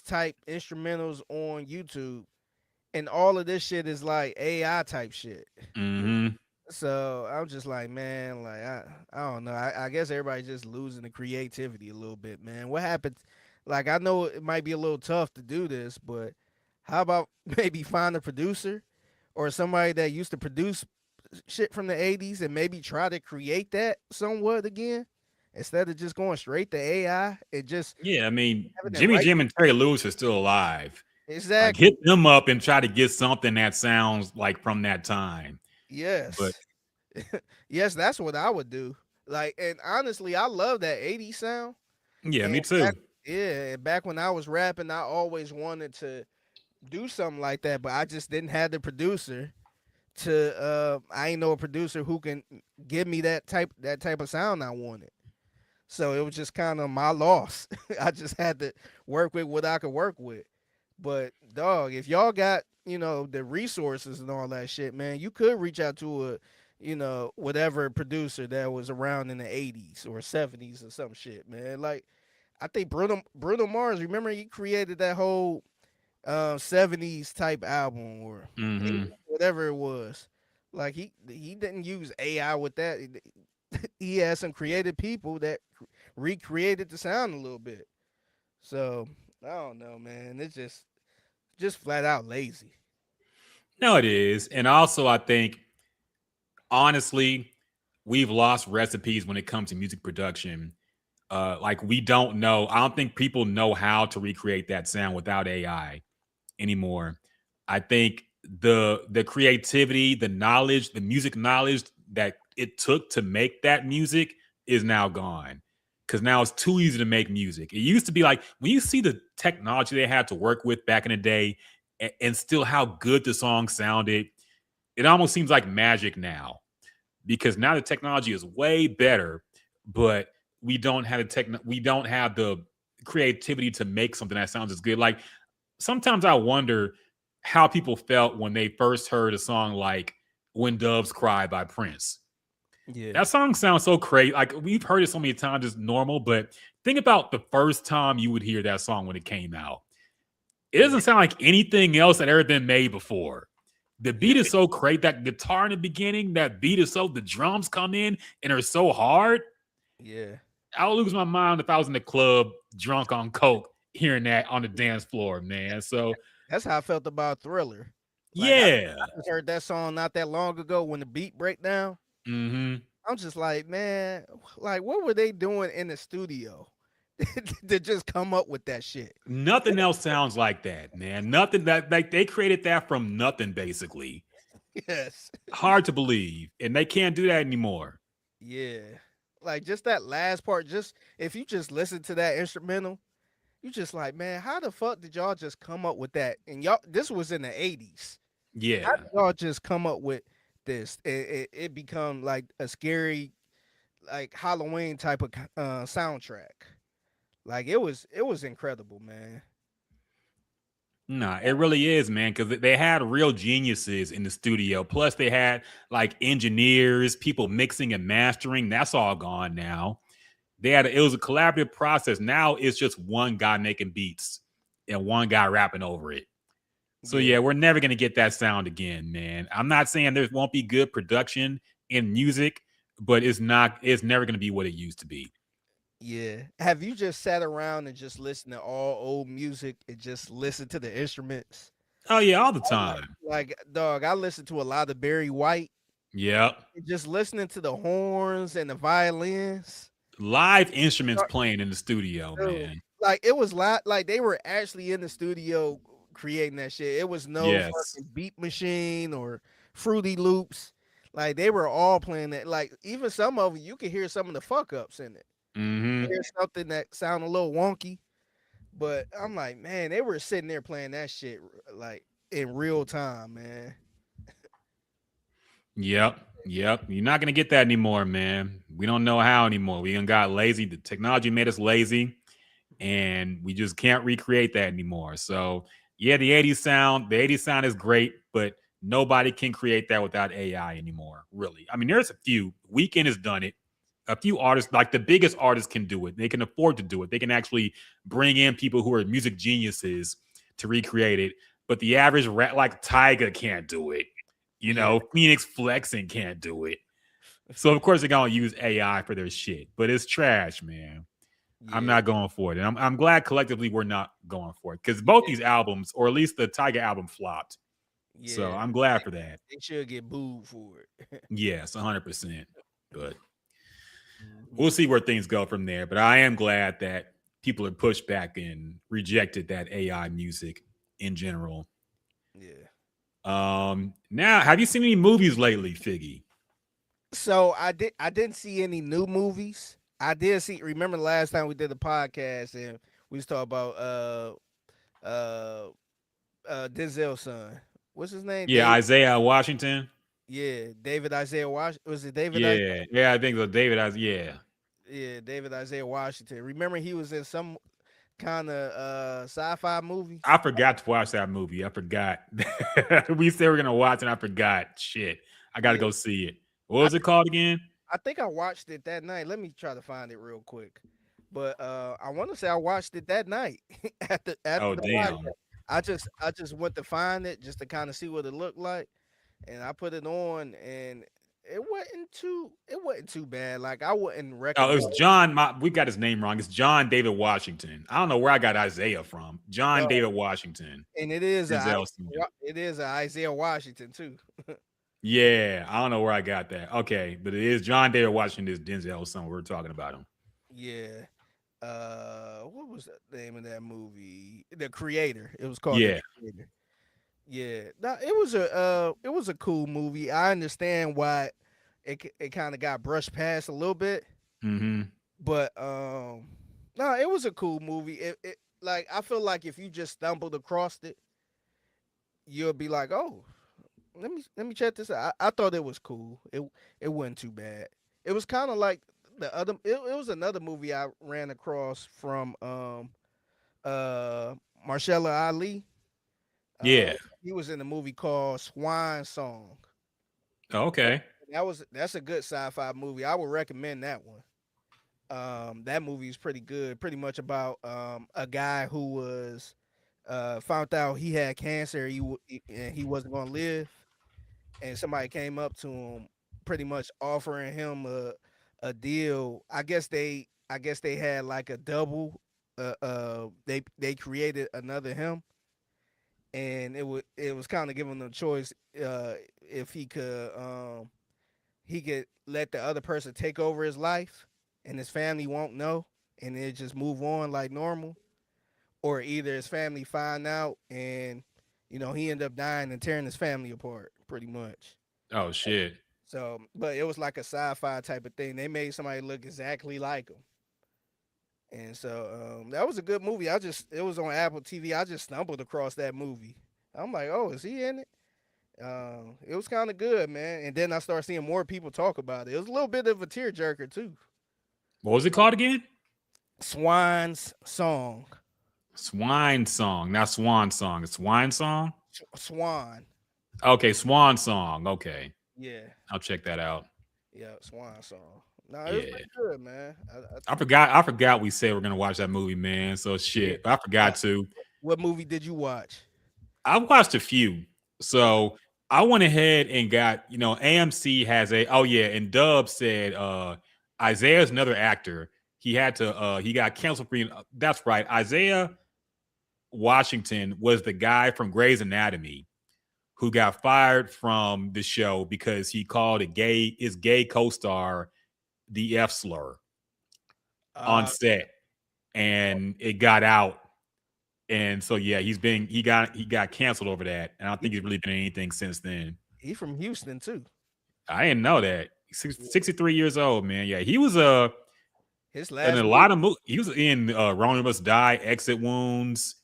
type instrumentals on YouTube, and all of this shit is like AI type shit. So I'm just like, man, like I don't know. I guess everybody's just losing the creativity a little bit, man. What happened? Like I know it might be a little tough to do this, but how about maybe find a producer or somebody that used to produce shit from the 80s and maybe try to create that somewhat again instead of just going straight to AI and just I mean Jimmy Jam and Terry Lewis are still alive. Exactly. Like, hit them up and try to get something that sounds like from that time. Yes. But yes, that's what I would do. Like, and honestly, I love that 80s sound. Yeah, and me too. Back when I was rapping, I always wanted to do something like that, but I just didn't have the producer to I ain't know a producer who can give me that type of sound I wanted. So it was just kind of my loss. I just had to work with what I could work with. But dog, if y'all got, you know, the resources and all that shit, man, you could reach out to a, you know, whatever producer that was around in the 80s or 70s or some shit, man. Like I think Bruno Mars, remember he created that whole 70s type album or whatever it was. Like he didn't use AI with that. He had some creative people that recreated the sound a little bit. So I don't know, man. It's just flat out lazy. No, it is. And also I think honestly, we've lost recipes when it comes to music production. Like we don't know. I don't think people know how to recreate that sound without AI anymore. I think the creativity, the knowledge, the music knowledge that it took to make that music is now gone. Because now it's too easy to make music. It used to be like when you see the technology they had to work with back in the day and still how good the song sounded, it almost seems like magic now. Because now the technology is way better, but we don't have the creativity to make something that sounds as good. Like sometimes I wonder how people felt when they first heard a song like When Doves Cry by Prince. Yeah. That song sounds so crazy. Like we've heard it so many times, it's normal, but think about the first time you would hear that song when it came out. It doesn't sound like anything else that ever been made before. The beat is so great. That guitar in the beginning, that beat is so, the drums come in and are so hard. Yeah. I would lose my mind if I was in the club drunk on coke hearing that on the dance floor, man. So That's how I felt about Thriller. Like, yeah. I just heard that song not that long ago when the beat break down. Mm-hmm. I'm just like, man, like what were they doing in the studio to just come up with that shit? Nothing else sounds like that, man. Nothing that like they created that from nothing, basically. Yes. Hard to believe. And they can't do that anymore. Yeah. Like just that last part, just if you just listen to that instrumental, you just like, man, how the fuck did y'all just come up with that? And y'all, this was in the 80s. Yeah. How did y'all just come up with this? It become like a scary, like Halloween type of soundtrack. Like it was incredible, man. Nah, it really is, man, because they had real geniuses in the studio. Plus, they had like engineers, people mixing and mastering. That's all gone now. It was a collaborative process. Now it's just one guy making beats and one guy rapping over it. So yeah, we're never gonna get that sound again, man. I'm not saying there won't be good production in music, but it's never gonna be what it used to be. Yeah. Have you just sat around and just listened to all old music and just listen to the instruments? Oh yeah, all the time. Like dog, I listen to a lot of Barry White. Yep. Just listening to the horns and the violins. Live instruments playing in the studio, Dude, man. like it was like they were actually in the studio creating that shit. It was no fucking beat machine or Fruity Loops. Like they were all playing that. Like even some of them, you can hear some of the fuck ups in it. Mm-hmm. Hear something that sound a little wonky, but I'm like, man, they were sitting there playing that shit like in real time, man. Yep. You're not gonna get that anymore, man. We don't know how anymore. We done got lazy. The technology made us lazy, and we just can't recreate that anymore. So yeah, the 80s sound is great, but nobody can create that without AI anymore, really. I mean, there's a few. Weeknd has done it. A few artists, like the biggest artists, can do it. They can afford to do it. They can actually bring in people who are music geniuses to recreate it. But the average rat like Tyga can't do it. You know, Phoenix Flexing can't do it. So of course they're gonna use AI for their shit. But it's trash, man. Yeah. I'm not going for it. And I'm glad collectively we're not going for it. Because both these albums, or at least the Tyga album, flopped. Yeah. So I'm glad for that. They should get booed for it. Yes, 100%. But we'll see where things go from there. But I am glad that people have pushed back and rejected that AI music in general. Yeah. Now, have you seen any movies lately, Figgy? So I didn't see any new movies. I did see. Remember the last time we did the podcast and we was talking about Denzel's son. What's his name? Yeah, David? Isaiah Washington. Yeah, David Isaiah Washington. Was it David? Yeah, I think so. David Isaiah. Yeah, David Isaiah Washington. Remember he was in some kind of sci-fi movie. I forgot to watch that movie. I forgot. We said we're gonna watch and I forgot. Shit. I gotta go see it. What was it called again? I think I watched it that night. Let me try to find it real quick. But I want to say I watched it that night after oh the damn. podcast. I just went to find it just to kind of see what it looked like. And I put it on and it wasn't too bad. Like I wouldn't recommend. Oh, it was John. We got his name wrong. It's John David Washington. I don't know where I got Isaiah from. John David Washington. And it is a Isaiah Washington too. Yeah, I don't know where I got that. Okay, but it is John David Washington is Denzel's son. We're talking about him. Yeah. What was the name of that movie? The Creator. It was called The Creator. Yeah. No, it was a cool movie. I understand why it kind of got brushed past a little bit. Mm-hmm. But no, it was a cool movie. It like I feel like if you just stumbled across it, you'll be like, oh, let me check this out. I thought it was cool. It wasn't too bad. It was kind of like the other. It was another movie I ran across from Mahershala Ali. Yeah, he was in a movie called Swan Song. Oh, okay. That's a good sci-fi movie. I would recommend that one. That movie is pretty good. Pretty much about a guy who was found out he had cancer. And he wasn't gonna live, and somebody came up to him, pretty much offering him a deal. I guess they had like a double. They created another him, and it was kind of giving them a choice if he could let the other person take over his life and his family won't know and it just move on like normal, or either his family find out and he end up dying and tearing his family apart pretty much. Oh shit. So but it was like a sci-fi type of thing. They made somebody look exactly like him. And so that was a good movie. It was on Apple TV. I just stumbled across that movie. I'm like, oh, is he in it? It was kind of good, man. And then I started seeing more people talk about it. It was a little bit of a tearjerker too. What was it called again? Swan's Song. Swine Song, not Swan Song. It's Swine Song? Swan. Okay, Swan Song. Okay. Yeah. I'll check that out. Yeah, Swan Song. No, it was pretty good, man. I forgot we said we're gonna watch that movie, man. So shit. But I forgot to. What movie did you watch? I watched a few. So I went ahead and got, AMC has and Dub said Isaiah's another actor. He got canceled for that's right. Isaiah Washington was the guy from Grey's Anatomy who got fired from the show because he called his gay co-star the F slur on set, and it got out. And so yeah, he got canceled over that, and I don't think he's really been in anything since then. He's from Houston too. I didn't know that. He's 63 years old, man. Yeah, he was his last in a lot of movies. He was in Wrong Must Die, Exit Wounds,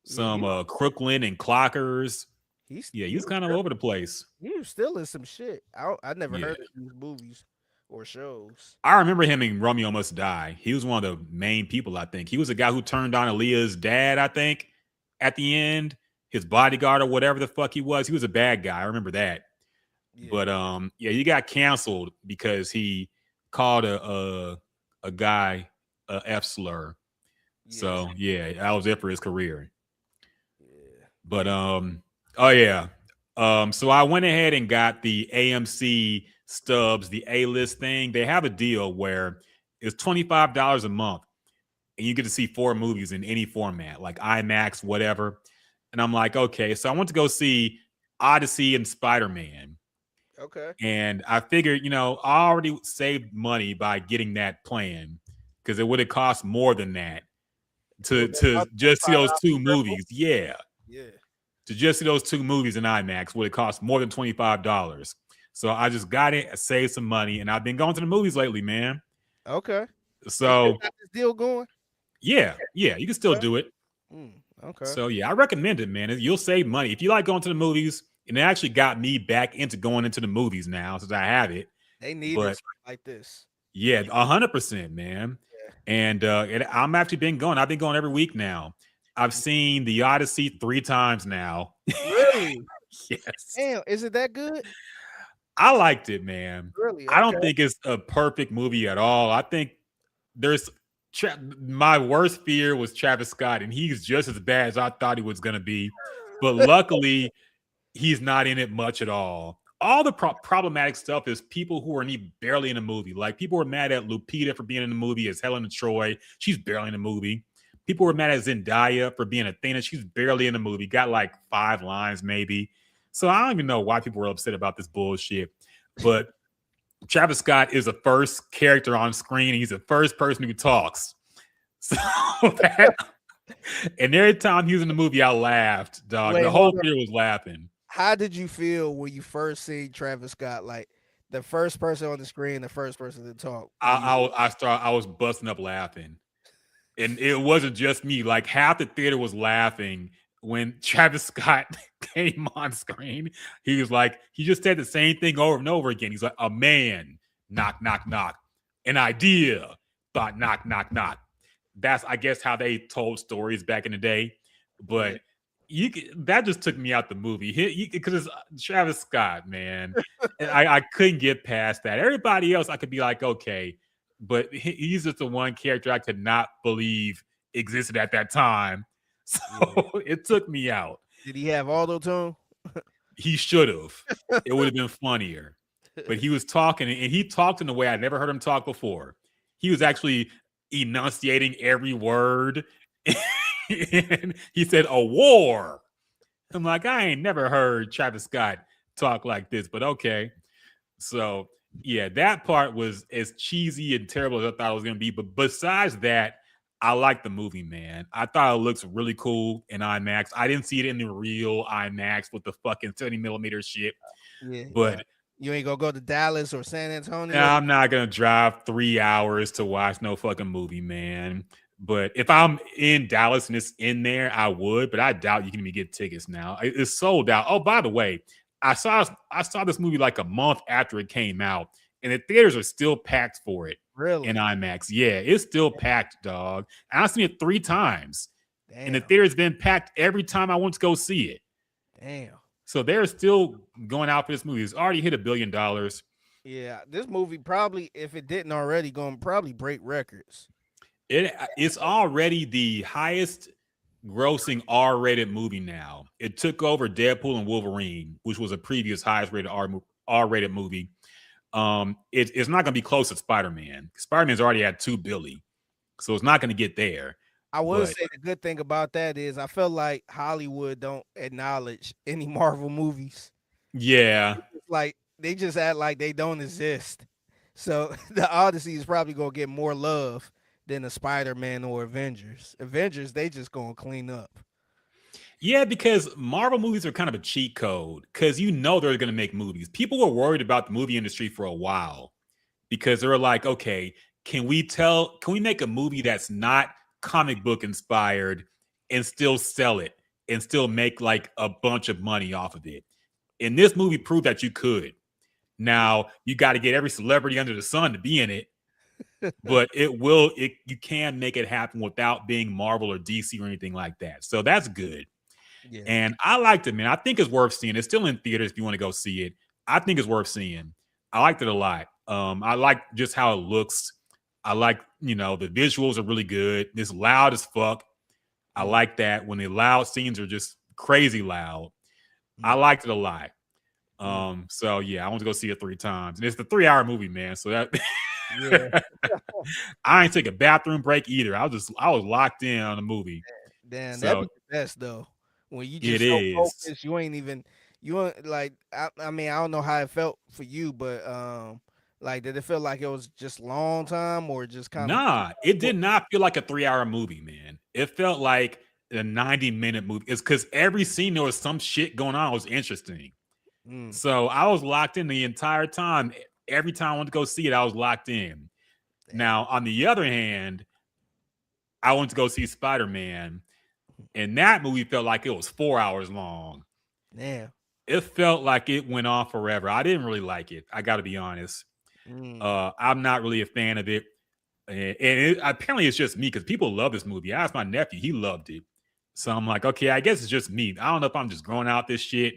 some Crooklyn and Clockers. He's kind of all over the place. He was still in some shit. I never heard of these movies or shows. I remember him in Romeo Must Die. He was one of the main people, I think. He was the guy who turned on Aaliyah's dad, I think, at the end. His bodyguard or whatever the fuck he was. He was a bad guy. I remember that. Yeah. But he got canceled because he called a guy a F slur. Yeah. So yeah, that was it for his career. Yeah. But so I went ahead and got the AMC Stubs, the A-list thing. They have a deal where it's $25 a month and you get to see 4 movies in any format, like IMAX, whatever. And I'm like, okay. So I went to go see Odyssey and Spider-Man. Okay. And I figured, I already saved money by getting that plan because it would have cost more than that to just see those 2 movies. Yeah. Yeah. To just see those 2 movies in IMAX would have cost more than $25. So I just got it, saved some money, and I've been going to the movies lately, man. Okay. So got this deal going? Yeah, you can still do it. Okay. So yeah, I recommend it, man. You'll save money if you like going to the movies. And it actually got me back into going into the movies now since I have it. They need it like this. Yeah, 100%, man. Yeah. And I'm actually been going. I've been going every week now. I've seen the Odyssey 3 times now. Really? Yes. Damn, is it that good? I liked it, man. Really? Okay. I don't think it's a perfect movie at all. I think there's my worst fear was Travis Scott, and he's just as bad as I thought he was going to be. But luckily, he's not in it much at all. All the problematic stuff is people who are barely in the movie. Like people were mad at Lupita for being in the movie as Helen of Troy. She's barely in the movie. People were mad at Zendaya for being Athena. She's barely in the movie. Got like 5 lines maybe. So I don't even know why people were upset about this bullshit. But Travis Scott is the first character on screen. He's the first person who talks. So and every time he was in the movie, I laughed, dog. The whole theater was laughing. How did you feel when you first see Travis Scott? Like the first person on the screen, the first person to talk. I was busting up laughing. And it wasn't just me. Like half the theater was laughing when Travis Scott came on screen. He was like, he just said the same thing over and over again. He's like, a man, knock, knock, knock. An idea, thought, knock, knock, knock. That's, I guess, how they told stories back in the day. But that just took me out the movie because it's Travis Scott, man. And I couldn't get past that. Everybody else, I could be like, okay, but he's just the one character I could not believe existed at that time. So it took me out. Did he have auto tune? He should have. It would have been funnier. But he was talking, and he talked in a way I never heard him talk before. He was actually enunciating every word. And he said, "A war." I'm like, I ain't never heard Travis Scott talk like this, but okay. So yeah, that part was as cheesy and terrible as I thought it was gonna be. But besides that, I like the movie, man. I thought it looks really cool in IMAX. I didn't see it in the real IMAX with the fucking 70mm shit. Yeah, but you ain't gonna go to Dallas or San Antonio? I'm not gonna drive 3 hours to watch no fucking movie, man. But if I'm in Dallas and it's in there, I would. But I doubt you can even get tickets now. It's sold out. Oh, by the way, I saw this movie like a month after it came out, and the theaters are still packed for it. Really? In IMAX. Yeah, it's still packed, dog. And I've seen it 3 times. Damn. And the theater's been packed every time I went to go see it. Damn. So they're still going out for this movie. It's already hit $1 billion. Yeah, this movie probably, if it didn't already, going to probably break records. It's already the highest grossing R-rated movie now. It took over Deadpool and Wolverine, which was a previous highest rated R-rated movie. It's not going to be close to Spider-Man. Spider-Man's already at $2 billion, so it's not going to get there. I will say the good thing about that is I feel like Hollywood don't acknowledge any Marvel movies. Yeah, like they just act like they don't exist. So the Odyssey is probably gonna get more love than a Spider-Man or Avengers. Avengers, they just gonna clean up. Yeah, because Marvel movies are kind of a cheat code because they're going to make movies. People were worried about the movie industry for a while because they were like, okay, can we make a movie that's not comic book inspired and still sell it and still make like a bunch of money off of it? And this movie proved that you could. Now, you got to get every celebrity under the sun to be in it, but you can make it happen without being Marvel or DC or anything like that. So that's good. Yeah. And I liked it, man. I think it's worth seeing. It's still in theaters if you want to go see it. I think it's worth seeing. I liked it a lot. I like just how it looks. I like, the visuals are really good. It's loud as fuck. I like that when the loud scenes are just crazy loud. I liked it a lot. So yeah, I want to go see it 3 times. And it's the 3-hour movie, man. So that yeah. I ain't take a bathroom break either. I was locked in on the movie. Damn, that'd be the best though. When you just focused, you ain't like I mean, I don't know how it felt for you, but like did it feel like it was just long time or just kind of it did not feel like a 3-hour movie, man. It felt like a 90-minute movie. It's because every scene there was some shit going on. It was interesting. So I was locked in the entire time. Every time I went to go see it, I was locked in. Damn. Now, on the other hand, I went to go see Spider-Man, and that movie felt like it was 4 hours long. Damn. It felt like it went on forever. I didn't really like it. I got to be honest. I'm not really a fan of it. And apparently it's just me because people love this movie. I asked my nephew. He loved it. So I'm like, okay, I guess it's just me. I don't know if I'm just growing out this shit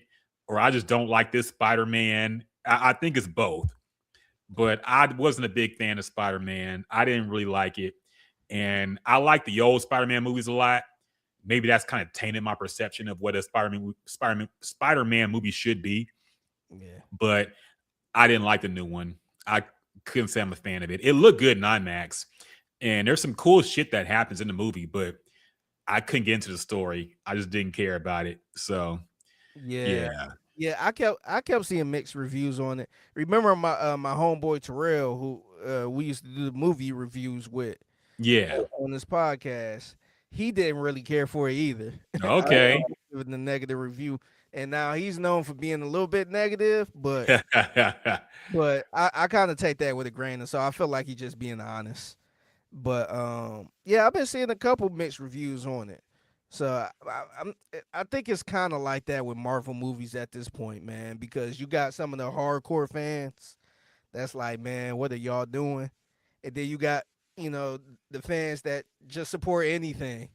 or I just don't like this Spider-Man. I think it's both. But I wasn't a big fan of Spider-Man. I didn't really like it. And I like the old Spider-Man movies a lot. Maybe that's kind of tainted my perception of what a Spider-Man movie should be. Yeah. But I didn't like the new one. I couldn't say I'm a fan of it. It looked good in IMAX. And there's some cool shit that happens in the movie, but I couldn't get into the story. I just didn't care about it. So yeah. I kept seeing mixed reviews on it. Remember my homeboy Terrell, who we used to do the movie reviews with. Yeah. On this podcast. He didn't really care for it either. Okay. Giving the negative review. And now he's known for being a little bit negative, but but I kind of take that with a grain of salt. I feel like he's just being honest. But yeah, I've been seeing a couple mixed reviews on it. So I think it's kind of like that with Marvel movies at this point, man, because you got some of the hardcore fans that's like, man, what are y'all doing? And then you got, the fans that just support anything.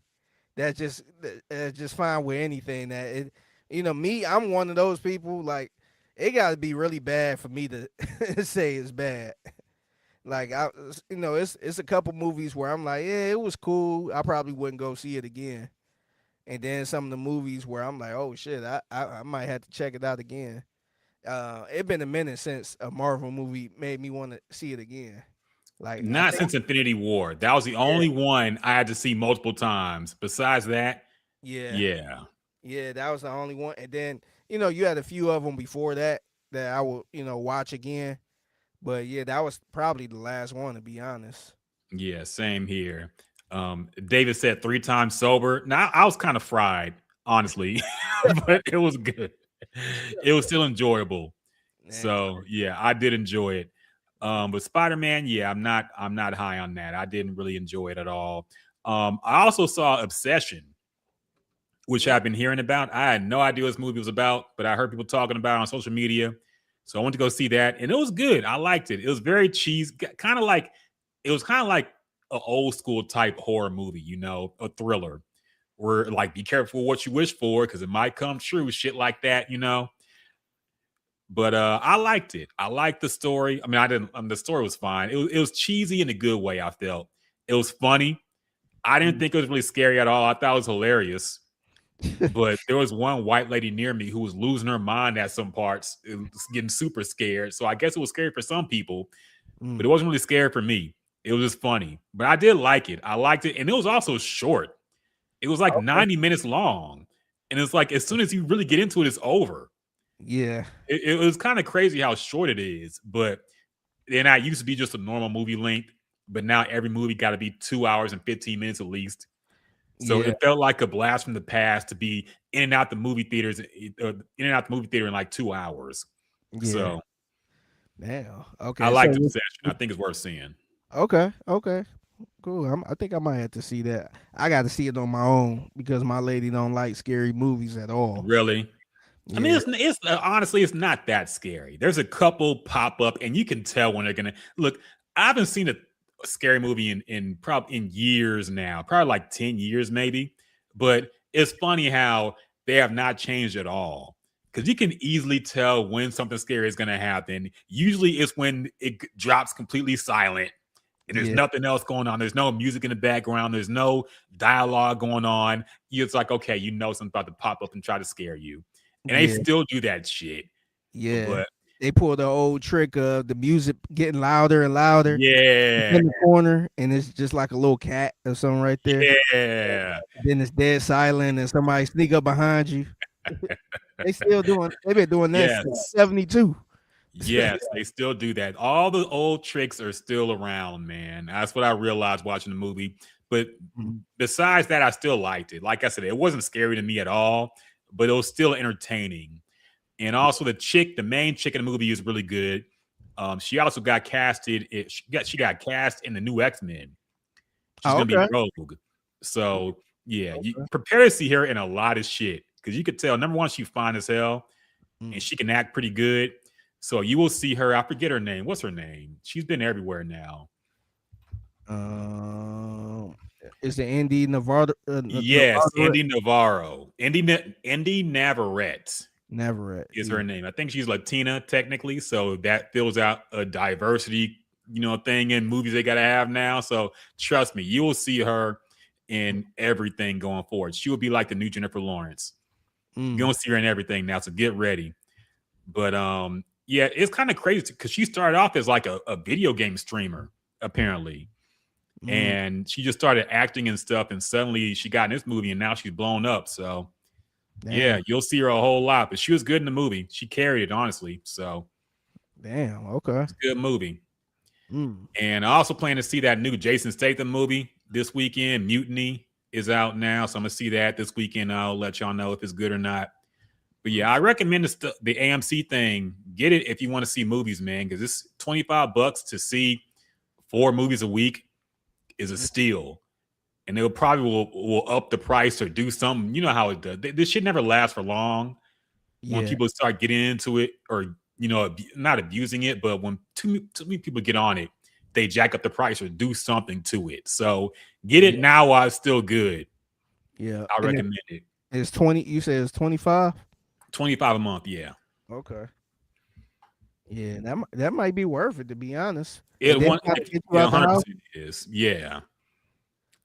that's just fine with anything. That it, me, I'm one of those people. Like, it got to be really bad for me to say it's bad. Like, it's a couple movies where I'm like, yeah, it was cool. I probably wouldn't go see it again. And then some of the movies where I'm like, oh shit, I might have to check it out again. It's been a minute since a Marvel movie made me want to see it again. Like, Not since Infinity War. That was the only one I had to see multiple times. Besides that, yeah, that was the only one. And then you had a few of them before that I will watch again. But yeah, that was probably the last one, to be honest. Yeah, same here. David said 3 times sober. Now I was kind of fried, honestly, but it was good. It was still enjoyable. So yeah, I did enjoy it. But Spider-Man, yeah, I'm not high on that. I didn't really enjoy it at all. I also saw Obsession, which I've been hearing about. I had no idea what this movie was about, but I heard people talking about it on social media. So I went to go see that, and it was good. I liked it. It was very cheesy, kind of like an old school type horror movie, a thriller, where like be careful what you wish for because it might come true, shit like that, But I liked it. I liked the story. I mean, I didn't. The story was fine. It was cheesy in a good way. I felt it was funny. I didn't think it was really scary at all. I thought it was hilarious. But there was one white lady near me who was losing her mind at some parts, getting super scared. So I guess it was scary for some people, but it wasn't really scary for me. It was just funny. But I did like it. I liked it. And it was also short. It was like 90 minutes long. And it's like, as soon as you really get into it, it's over. Yeah. It was kind of crazy how short it is. But then I used to be just a normal movie length. But now every movie got to be 2 hours and 15 minutes at least. So it felt like a blast from the past to be in and out the movie theaters, in like 2 hours. Yeah. So, damn. Okay. I like Obsession. I think it's worth seeing. Okay. Cool. I think I might have to see that. I got to see it on my own because my lady don't like scary movies at all. Really? Yeah. I mean, it's honestly, it's not that scary. There's a couple pop up, and you can tell when they're gonna look. I haven't seen a scary movie in years now, probably like 10 years maybe. But it's funny how they have not changed at all, because you can easily tell when something scary is going to happen. Usually it's when it drops completely silent and there's nothing else going on. There's no music in the background. There's no dialogue going on. It's like, okay, something's about to pop up and try to scare you. And they still do that shit. Yeah. But they pull the old trick of the music getting louder and louder. Yeah. In the corner, and it's just like a little cat or something right there. Yeah. Then it's dead silent, and somebody sneak up behind you. They've been doing that since 72. Yes, they still do that. All the old tricks are still around, man. That's what I realized watching the movie. But besides that, I still liked it. Like I said, it wasn't scary to me at all, but it was still entertaining. And also the main chick in the movie is really good. She also got casted. She got cast in the new X-Men. She's gonna be Rogue. So yeah, you prepare to see her in a lot of shit, because you could tell, number one, she's fine as hell, and she can act pretty good. So you will see her. I forget her name. What's her name? She's been everywhere now. Is it Indy Navarro? Yes, Indy Navarro. Indy Navarrete. Navarrete is her name. I think she's Latina technically, so that fills out a diversity, thing in movies they gotta have now. So trust me, you will see her in everything going forward. She will be like the new Jennifer Lawrence. You're gonna see her in everything now, so get ready. But yeah, it's kind of crazy because she started off as like a video game streamer, apparently. And she just started acting and stuff, and suddenly she got in this movie, and now she's blown up. So yeah, you'll see her a whole lot. But she was good in the movie. She carried it, honestly. So damn, okay. It's a good movie. And I also plan to see that new Jason Statham movie this weekend. Mutiny is out now, so I'm gonna see that this weekend. I'll let y'all know if it's good or not. But yeah, I recommend the AMC thing. Get it if you want to see movies, man, because it's $25 to see 4 movies a week is a steal. And they'll probably will up the price or do something. You know how it does. This shit never lasts for long. When people start getting into it, or not abusing it, but when too many people get on it, they jack up the price or do something to it. So get it now while it's still good. Yeah, I and recommend it. it's 20. You said it's 25. $25 a month. Yeah, Okay. Yeah, that might be worth it, to be honest. it And then one kinda get you out the 100% house. is. Yeah,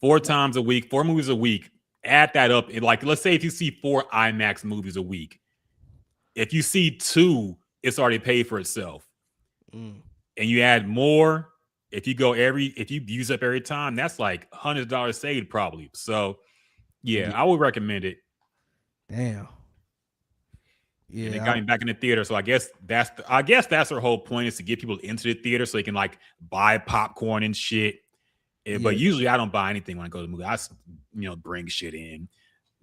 4 times a week, 4 movies a week. Add that up. Like, let's say if you see 4 IMAX movies a week, if you see 2, it's already paid for itself. Mm. And you add more, if you use up every time, that's like $100 saved probably. So yeah, I would recommend it. Damn. And it Yeah. got me back in the theater. So I guess that's their whole point, is to get people into the theater so they can like buy popcorn and shit. But usually I don't buy anything when I go to the movie. I bring shit in.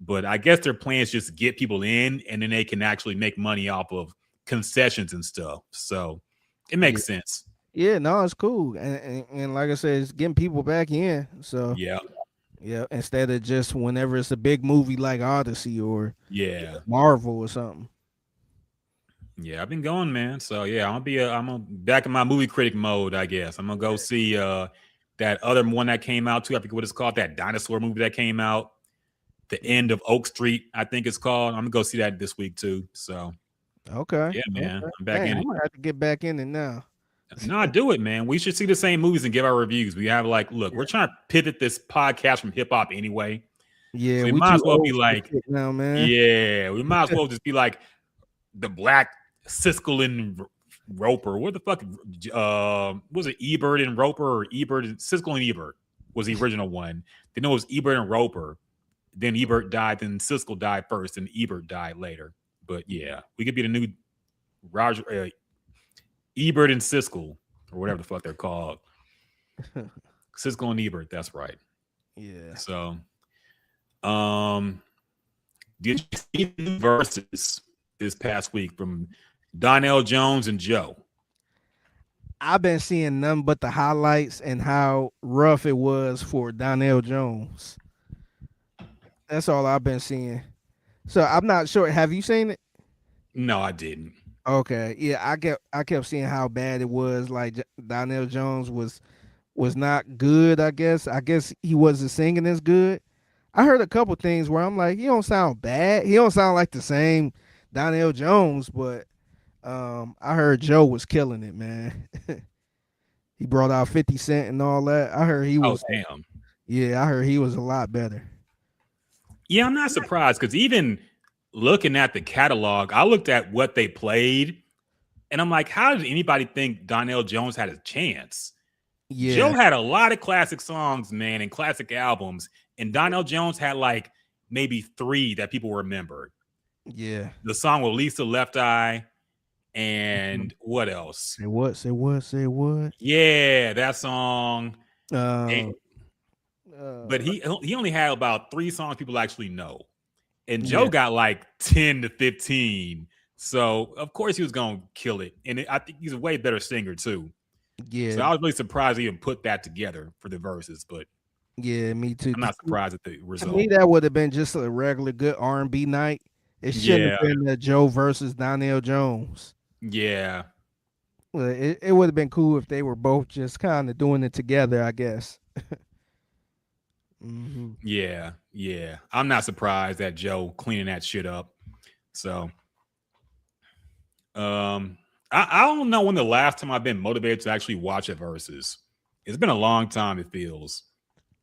But I guess their plan is just to get people in, and then they can actually make money off of concessions and stuff. So it makes sense. Yeah, no, it's cool. And like I said, it's getting people back in. So Yeah. yeah, instead of just whenever it's a big movie like Odyssey or Marvel or something. Yeah, I've been going, man. So yeah, I'm back in my movie critic mode, I guess. I'm gonna go see that other one that came out too. I forget what it's called, that dinosaur movie that came out. The End of Oak Street, I think it's called. I'm gonna go see that this week too. So okay. Yeah, man. Okay. I'm back in I it. might have to get back in it now. No, do it, man. We should see the same movies and give our reviews. We have we're trying to pivot this podcast from hip hop anyway. Yeah, So we might as well be like, now, man. yeah, we might as well just be like the Black Siskel and Roper. What the fuck? Was it Ebert and Roper, or Ebert and Siskel and Ebert was the original one? Then it was Ebert and Roper. Then Ebert died. Then Siskel died first, and Ebert died later. But yeah, we could be the new Roger. Ebert and Siskel, or whatever the fuck they're called. Siskel and Ebert, that's right. Yeah. So, did you see the verses this past week from Donnell Jones and Joe? I've been seeing nothing but the highlights and how rough it was for Donnell Jones. That's all I've been seeing. So I'm not sure. Have you seen it? No, I didn't. Okay, yeah, I kept seeing how bad it was. Like Donnell Jones was not good. I guess he wasn't singing as good. I heard a couple things where I'm like, he don't sound bad. He don't sound like the same Donnell Jones, but I heard Joe was killing it, man. He brought out 50 Cent and all that. I heard he was. Oh damn. Yeah, I heard he was a lot better. Yeah, I'm not surprised, because even looking at the catalog, I looked at what they played, and I'm like, how did anybody think Donnell Jones had a chance? Yeah. Joe had a lot of classic songs, man, and classic albums, and Donnell Jones had like maybe 3 that people remembered. Yeah. The song with Lisa Left Eye, and what else? Say what? Say what? Say what? Yeah, that song. But he only had about 3 songs people actually know. And Joe got like 10 to 15. So, of course, he was going to kill it. And I think he's a way better singer, too. Yeah. So, I was really surprised he even put that together for the verses. But yeah, me too. I'm not surprised at the result. To me, that would have been just a regular good R&B night. It shouldn't have been Joe versus Donnell Jones. Yeah. Well, it would have been cool if they were both just kind of doing it together, I guess. Mm-hmm. Yeah. I'm not surprised at Joe cleaning that shit up. So, I don't know when the last time I've been motivated to actually watch a versus. It's been a long time, it feels.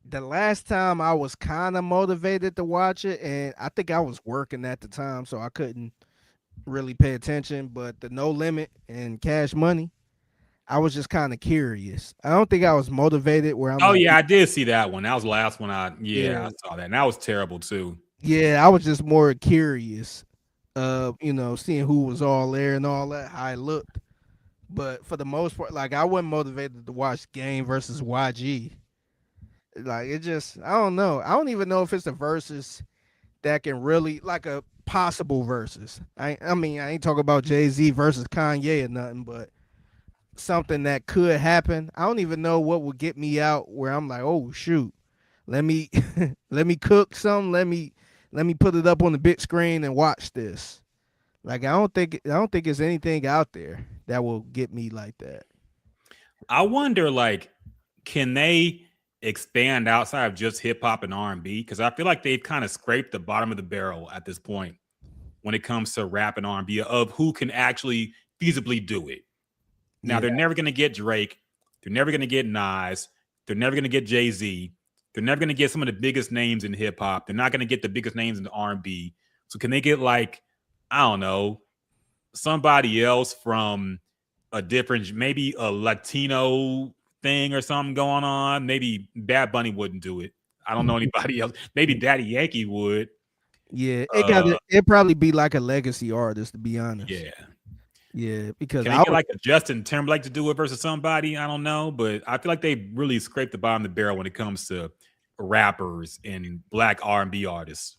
The last time I was kind of motivated to watch it, and I think I was working at the time, so I couldn't really pay attention. But the No Limit and Cash Money, I was just kind of curious. I don't think I was motivated where I'm. Oh, yeah, I did see that one. That was the last one I saw that. And that was terrible too. Yeah, I was just more curious of, seeing who was all there and all that, how it looked. But for the most part, like, I wasn't motivated to watch Game versus YG. Like, it just, I don't know. I don't even know if it's a versus that can really, like a possible versus. I ain't talking about Jay-Z versus Kanye or nothing, but something that could happen. I don't even know what would get me out where I'm like, oh shoot, let me cook something. Let me put it up on the big screen and watch this. Like, I don't think there's anything out there that will get me like that. I wonder, like, can they expand outside of just hip hop and R&B, because I feel like they've kind of scraped the bottom of the barrel at this point when it comes to rap and R&B of who can actually feasibly do it. Now, they're never going to get Drake. They're never going to get Nas. They're never going to get Jay-Z. They're never going to get some of the biggest names in hip hop. They're not going to get the biggest names in the R&B. So can they get like, I don't know, somebody else from a different, maybe a Latino thing or something going on? Maybe Bad Bunny wouldn't do it. I don't know anybody else. Maybe Daddy Yankee would. Yeah, it'd probably be like a legacy artist, to be honest. Yeah, because can I get like a Justin Timberlake to do it versus somebody? I don't know, but I feel like they really scraped the bottom of the barrel when it comes to rappers and black R&B artists.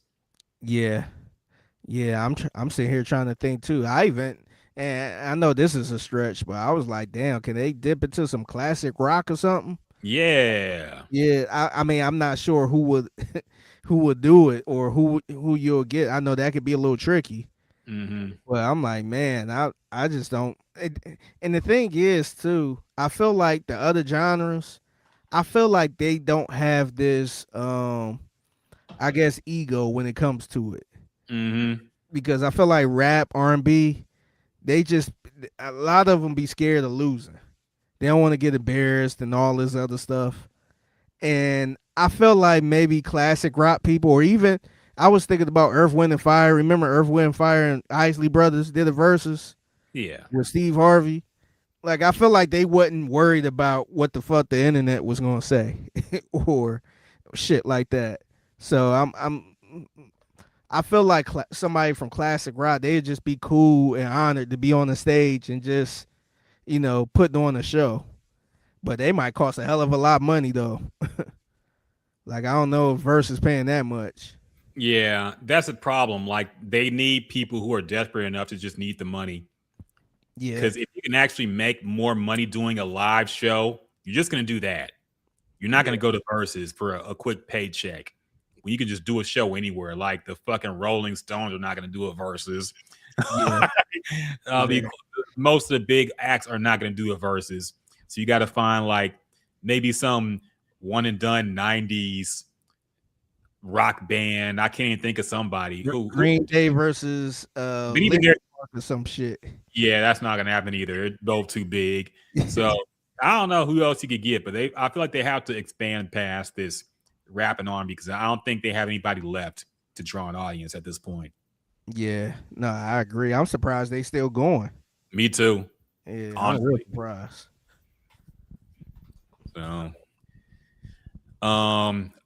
Yeah, I'm sitting here trying to think too. And I know this is a stretch, but I was like, damn, can they dip into some classic rock or something? Yeah. I mean, I'm not sure who would who would do it or who you'll get. I know that could be a little tricky. But I'm like, man, I just don't. And the thing is, too, I feel like the other genres, I feel like they don't have this, I guess, ego when it comes to it. Because I feel like rap, R&B, a lot of them be scared of losing. They don't want to get embarrassed and all this other stuff. And I feel like maybe classic rock people, or even I was thinking about Earth, Wind, and Fire. Remember Earth, Wind, and Fire and Isley Brothers did the verses? Yeah. With Steve Harvey. Like, I feel like they wasn't worried about what the fuck the internet was going to say or shit like that. So I feel like somebody from classic rock, they'd just be cool and honored to be on the stage and just, putting on a show. But they might cost a hell of a lot of money, though. Like, I don't know if Verse is paying that much. Yeah, that's a problem. Like, they need people who are desperate enough to just need the money. Yeah. Because if you can actually make more money doing a live show, you're just going to do that. You're not going to go to Versus for a quick paycheck. When you can just do a show anywhere. Like the fucking Rolling Stones are not going to do a Versus. Most of the big acts are not going to do a Versus. So you got to find like maybe some one and done 90s rock band. I can't even think of somebody. Green Day versus or some shit. Yeah, that's not gonna happen either. They're both too big. So I don't know who else you could get, but I feel like they have to expand past this rapping on because I don't think they have anybody left to draw an audience at this point. Yeah, no, I agree. I'm surprised they still going. Me too. Yeah, honestly. I'm really surprised. So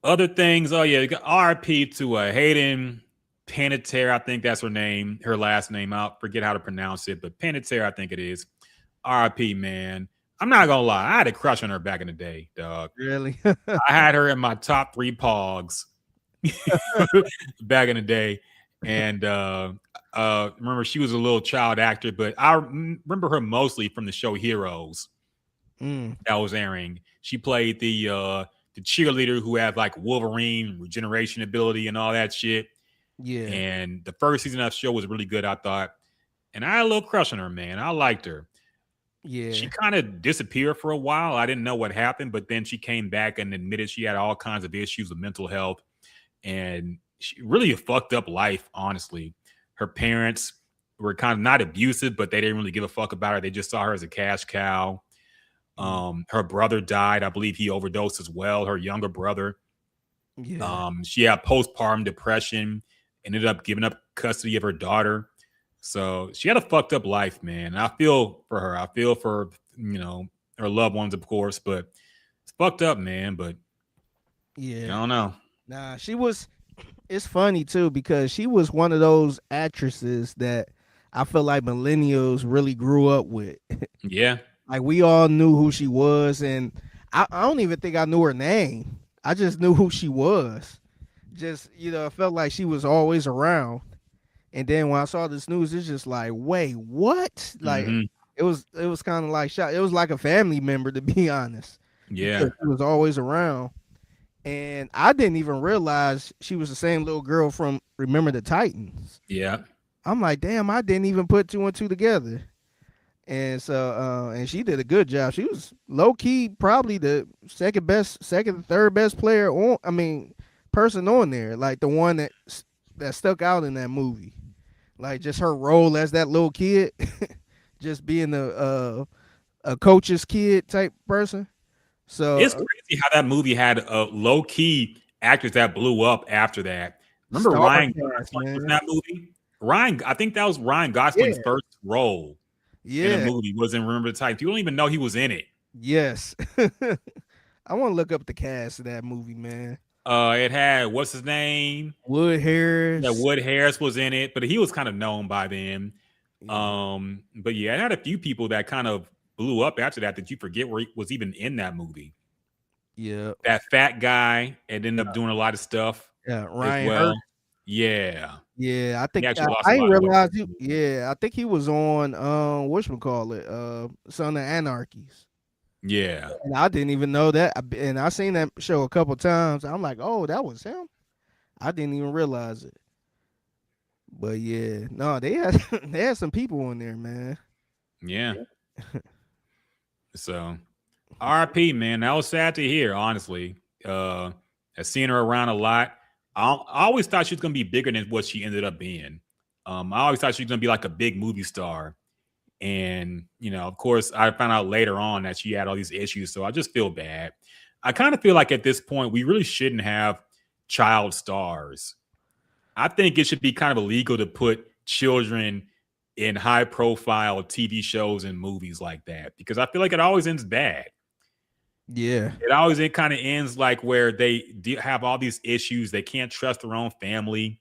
other things. Oh yeah, RP to Hayden Panettiere, I think that's her name, her last name. I forget how to pronounce it, but Panettiere, I think it is. RP, man. I'm not gonna lie, I had a crush on her back in the day, dog. Really? I had her in my top 3 pogs back in the day. And remember, she was a little child actor, but I remember her mostly from the show Heroes that was airing. She played the cheerleader who had like Wolverine regeneration ability and all that shit. Yeah. And the first season of that show was really good, I thought. And I had a little crush on her, man. I liked her. Yeah. She kind of disappeared for a while. I didn't know what happened, but then she came back and admitted she had all kinds of issues with mental health. And she really a fucked up life, honestly. Her parents were kind of not abusive, but they didn't really give a fuck about her. They just saw her as a cash cow. Her brother died. I believe he overdosed as well. Her younger brother. Yeah. She had postpartum depression, ended up giving up custody of her daughter. So she had a fucked up life, man. I feel for her. I feel for, her loved ones, of course, but it's fucked up, man. But yeah, I don't know. Nah, it's funny too, because she was one of those actresses that I feel like millennials really grew up with. Yeah. Like we all knew who she was, and I don't even think I knew her name. I just knew who she was. Just, I felt like she was always around. And then when I saw this news, it's just like, wait, what? Like it was kind of like shock. It was like a family member, to be honest. Yeah. She was always around. And I didn't even realize she was the same little girl from Remember the Titans. Yeah. I'm like, damn, I didn't even put 2 and 2 together. And so and she did a good job. She was low key probably the second, third best player on. I mean, person on there, like the one that stuck out in that movie, like just her role as that little kid, just being a coach's kid type person. So It's crazy how that movie had a low key actors that blew up after that. Remember star Ryan cast, Gosling was in man. that movie? I think that was Ryan Gosling's Yeah, first role in a yeah, movie. Was in Remember the Titans. You don't even know he was in it. yes. I want to look up the cast of that movie, man. It had what's his name? Wood Yeah, Harris. Wood Harris was in it, but he was kind of known by then. Yeah. But yeah, it had a few people that kind of blew up after that you forget where he was even in that movie. Yeah. That fat guy and ended up doing a lot of stuff Yeah. as Ryan well. Hurt. Yeah. Yeah, I He think actually lost I a didn't lot of weight. realize he. Yeah, I think he was on whatchamacallit, Son of Anarchies, Yeah. and I didn't even know that. And I seen that show a couple times. I'm like, oh, that was him. I didn't even realize it. But yeah, no, they had they had some people on there, man. Yeah. So RP, man. That was sad to hear, honestly. I've seen her around a lot. I always thought she was gonna be bigger than what she ended up being. I always thought she was gonna be like a big movie star. And of course, I found out later on that she had all these issues. So I just feel bad. I kind of feel like at this point, we really shouldn't have child stars. I think it should be kind of illegal to put children in high profile TV shows and movies like that because I feel like it always ends bad. Yeah, It kind of ends like where they have all these issues. They can't trust their own family.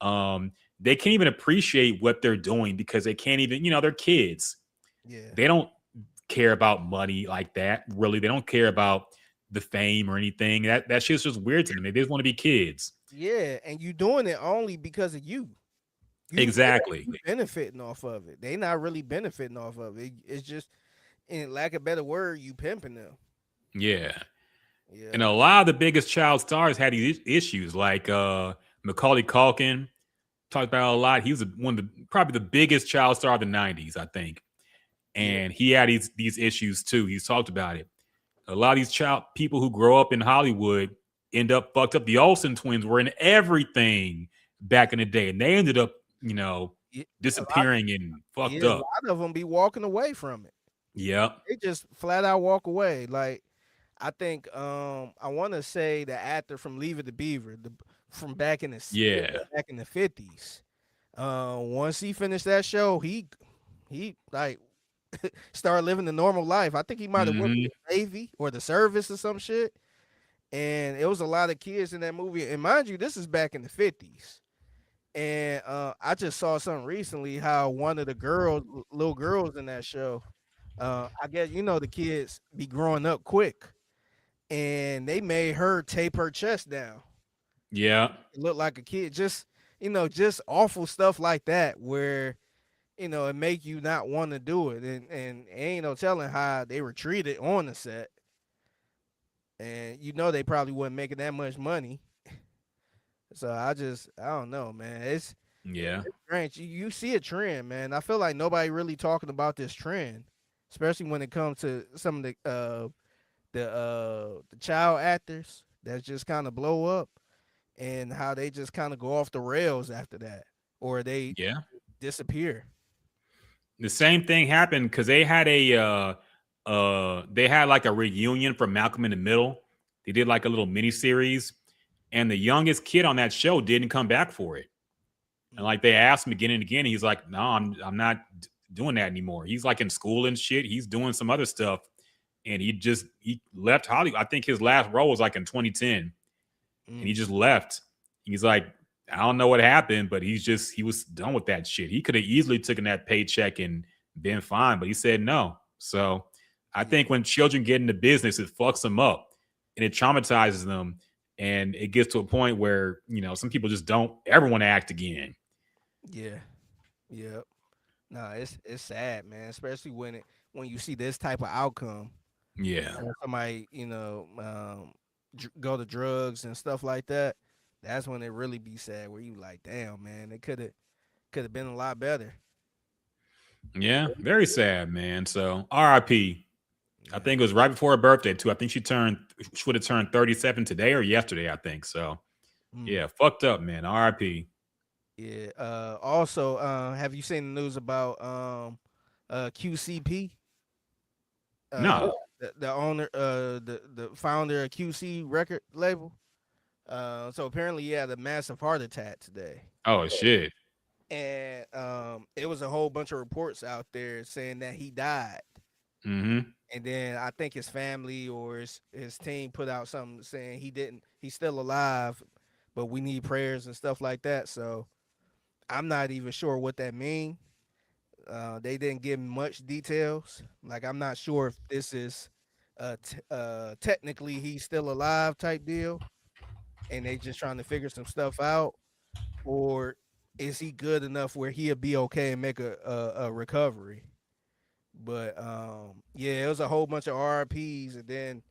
They can't even appreciate what they're doing because they can't even, they're kids. yeah, They don't care about money like that. Really, they don't care about the fame or anything. That shit's just weird to them. They just want to be kids. yeah. And you doing it only because of you. Exactly. You benefiting off of it. They not really benefiting off of it. It's just, in lack of a better word, you pimping them. Yeah. Yeah. And a lot of the biggest child stars had these issues, like Macaulay Culkin talked about a lot. He was one of probably the biggest child star of the 90s, I think. And he had these issues too. He's talked about it. A lot of these people who grow up in Hollywood end up fucked up. The Olsen twins were in everything back in the day, and they ended up, disappearing and fucked A up. lot of them be walking away from it. Yep. They just flat out walk away. Like, I think I want to say the actor from Leave It to Beaver, from back in the back in the 50s. Once he finished that show, he like started living the normal life. I think he might have worked in the Navy or the service or some shit. And it was a lot of kids in that movie. And mind you, this is back in the 50s. And I just saw something recently how one of the little girls in that show, I guess the kids be growing up quick, and they made her tape her chest down. Yeah. It looked like a kid. Just just awful stuff like that where it make you not want to do it, and ain't no telling how they were treated on the set. And they probably wasn't making that much money. So I don't know, man. It's strange. You see a trend, man. I feel like nobody really talking about this trend, especially when it comes to some of the child actors that just kind of blow up and how they just kind of go off the rails after that, or they disappear. The same thing happened because they had like a reunion for Malcolm in the Middle. They did like a little mini series, and the youngest kid on that show didn't come back for it. And like they asked him again and again, he's like, "No, I'm not doing that anymore." He's like in school and shit. He's doing some other stuff, and he left Hollywood. I think his last role was like in 2010, and he just left. He's like, I don't know what happened, but he was done with that shit. He could have easily taken that paycheck and been fine, but he said no. So I think when children get into business, it fucks them up and it traumatizes them. And it gets to a point where, some people just don't ever want to act again. Yeah. Yep. No, it's sad, man, especially when you see this type of outcome. Yeah. When somebody, go to drugs and stuff like that. That's when it really be sad. Where you like, damn, man, it could have been a lot better. Yeah, very sad, man. So R.I.P. I think it was right before her birthday too. I think she would have turned 37 today or yesterday, I think. So yeah, fucked up, man. R.I.P. Yeah. Also, have you seen the news about QCP? No. The owner, the founder of QC record label. So apparently he had a massive heart attack today, Oh shit. and it was a whole bunch of reports out there saying that he died. Mm-hmm. And then I think his family or his team put out something saying he didn't, he's still alive, but we need prayers and stuff like that. So I'm not even sure what that means. They didn't give much details. Like I'm not sure if this is technically he's still alive type deal, and they just trying to figure some stuff out, or is he good enough where he'll be okay and make a recovery. But yeah, it was a whole bunch of RPs, and then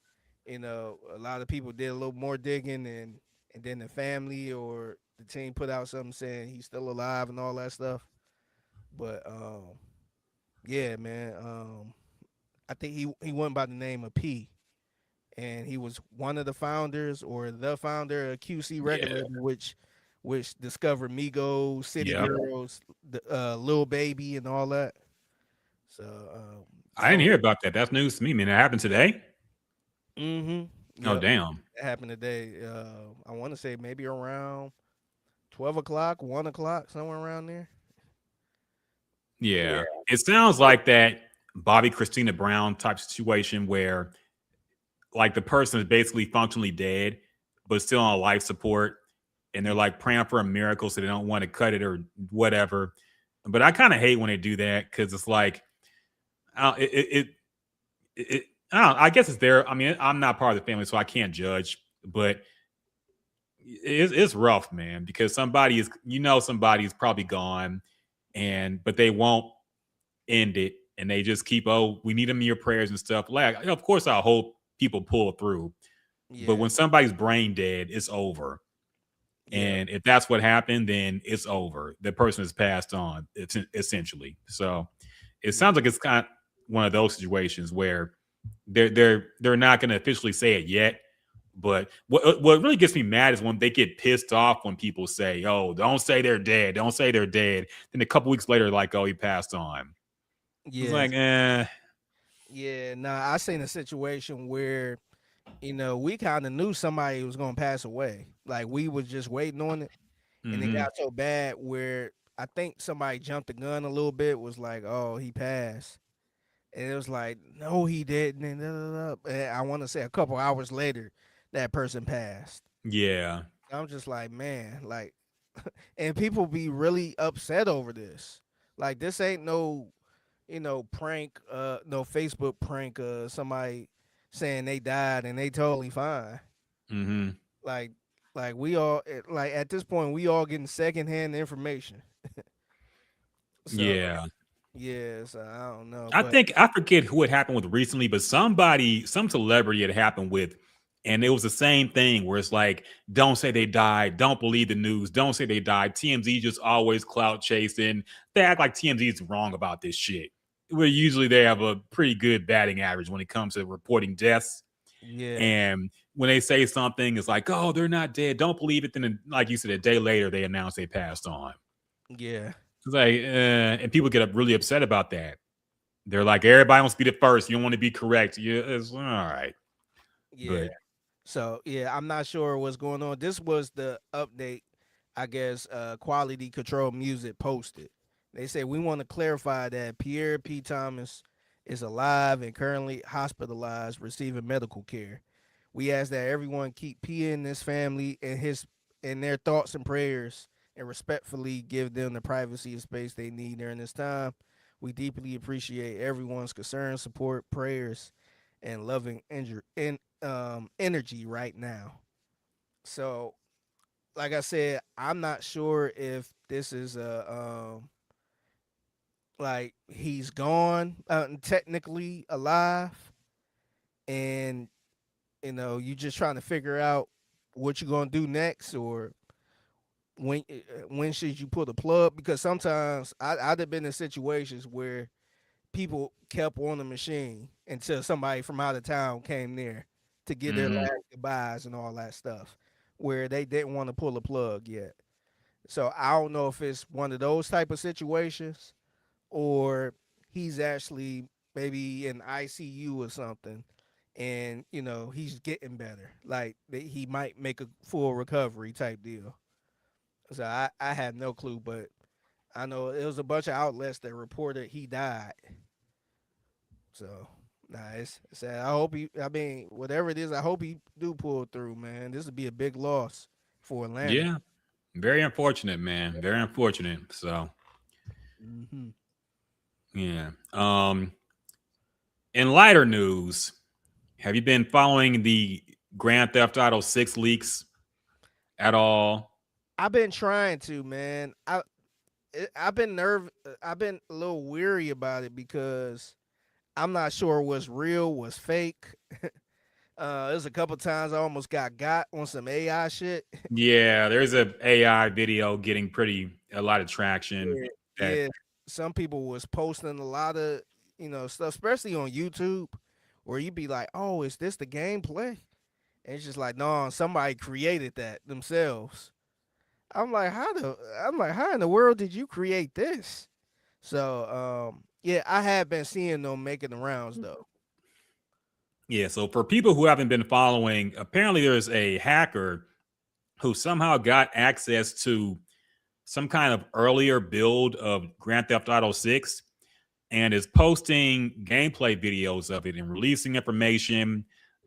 a lot of people did a little more digging, and then the family or the team put out something saying he's still alive and all that stuff. But yeah, man, I think he went by the name of P, and he was one of the founders or the founder of QC Record Yeah. Label, which discovered Migos, City Yep. Girls, the Lil Baby, and all that. So I didn't hear about that. That's news to me, man. It happened today. Oh Yep. damn. It happened today. I want to say maybe around 12 o'clock, 1 o'clock, somewhere around there. Yeah. It sounds like that Bobby Christina Brown type situation where like the person is basically functionally dead, but still on life support. And they're like praying for a miracle, so they don't want to cut it or whatever. But I kind of hate when they do that because it's like, I don't know, I guess it's there. I mean, I'm not part of the family, so I can't judge. But it's rough, man, because somebody's probably gone, but they won't end it, and they just keep, oh, we need them in your prayers and stuff. Like, of course, I hope people pull through, but when somebody's brain dead, it's over. And if that's what happened, then it's over. The person has passed on, essentially. So it sounds like it's kind of one of those situations where they're not going to officially say it yet. But what really gets me mad is when they get pissed off when people say, "Oh, don't say they're dead. Don't say they're dead." Then a couple weeks later, like, "Oh, he passed on." Yeah. It's like, Yeah, nah, I seen a situation where, we kind of knew somebody was gonna pass away. Like we was just waiting on it, and it got so bad where I think somebody jumped the gun a little bit. Was like, oh, he passed, and it was like, no, he didn't. And I want to say a couple hours later, that person passed. Yeah. I'm just like, man, like, and people be really upset over this. Like, this ain't no, prank, no Facebook prank, somebody saying they died and they totally fine. Mm-hmm. Like, we all, like at this point, we all getting secondhand information. So, Yeah. Yeah, so I don't know. I forget who it happened with recently, but some celebrity it happened with, and it was the same thing where it's like, don't say they died, don't believe the news, don't say they died. TMZ just always clout chasing. They act like TMZ is wrong about this shit. Where usually they have a pretty good batting average when it comes to reporting deaths. Yeah. And when they say something, it's like, oh, they're not dead, don't believe it. Then, like you said, a day later, they announce they passed on. Yeah. It's like, and people get really upset about that. They're like, everybody wants to be the first. You don't want to be correct. It's all right. Yeah. So yeah, I'm not sure what's going on. This was the update, I guess. Quality Control Music posted. They say we want to clarify that Pierre P. Thomas is alive and currently hospitalized, receiving medical care. We ask that everyone keep P in his family and their thoughts and prayers, and respectfully give them the privacy and space they need during this time. We deeply appreciate everyone's concern, support, prayers, and loving energy right now. So, like I said, I'm not sure if this is like he's gone, technically alive, and you just trying to figure out what you're gonna do next, or when should you pull the plug? Because sometimes I'd have been in situations where people kept on the machine until somebody from out of town came there to get their Mhm. last goodbyes and all that stuff, where they didn't want to pull the plug yet. So I don't know if it's one of those type of situations or he's actually maybe in ICU or something, and he's getting better. Like he might make a full recovery type deal. So I have no clue, but I know it was a bunch of outlets that reported he died. So nah, it's sad. I hope he. I mean, whatever it is, I hope he do pull through, man. This would be a big loss for Atlanta. Yeah. Very unfortunate, man. Very unfortunate. So Hmm. yeah. In lighter news, have you been following the Grand Theft Auto 6 leaks at all? I've been trying to, man. I've been I've been a little weary about it because I'm not sure what's real, what's fake. There's a couple times I almost got on some AI shit. Yeah, there's a AI video getting a lot of traction. Yeah, That yeah. Some people was posting a lot of stuff, especially on YouTube, where you be like, "Oh, is this the gameplay?" And it's just like, no, somebody created that themselves. I'm like, how in the world did you create this? So, yeah, I have been seeing them making the rounds though. Yeah, so for people who haven't been following, apparently there's a hacker who somehow got access to some kind of earlier build of Grand Theft Auto 6 and is posting gameplay videos of it and releasing information.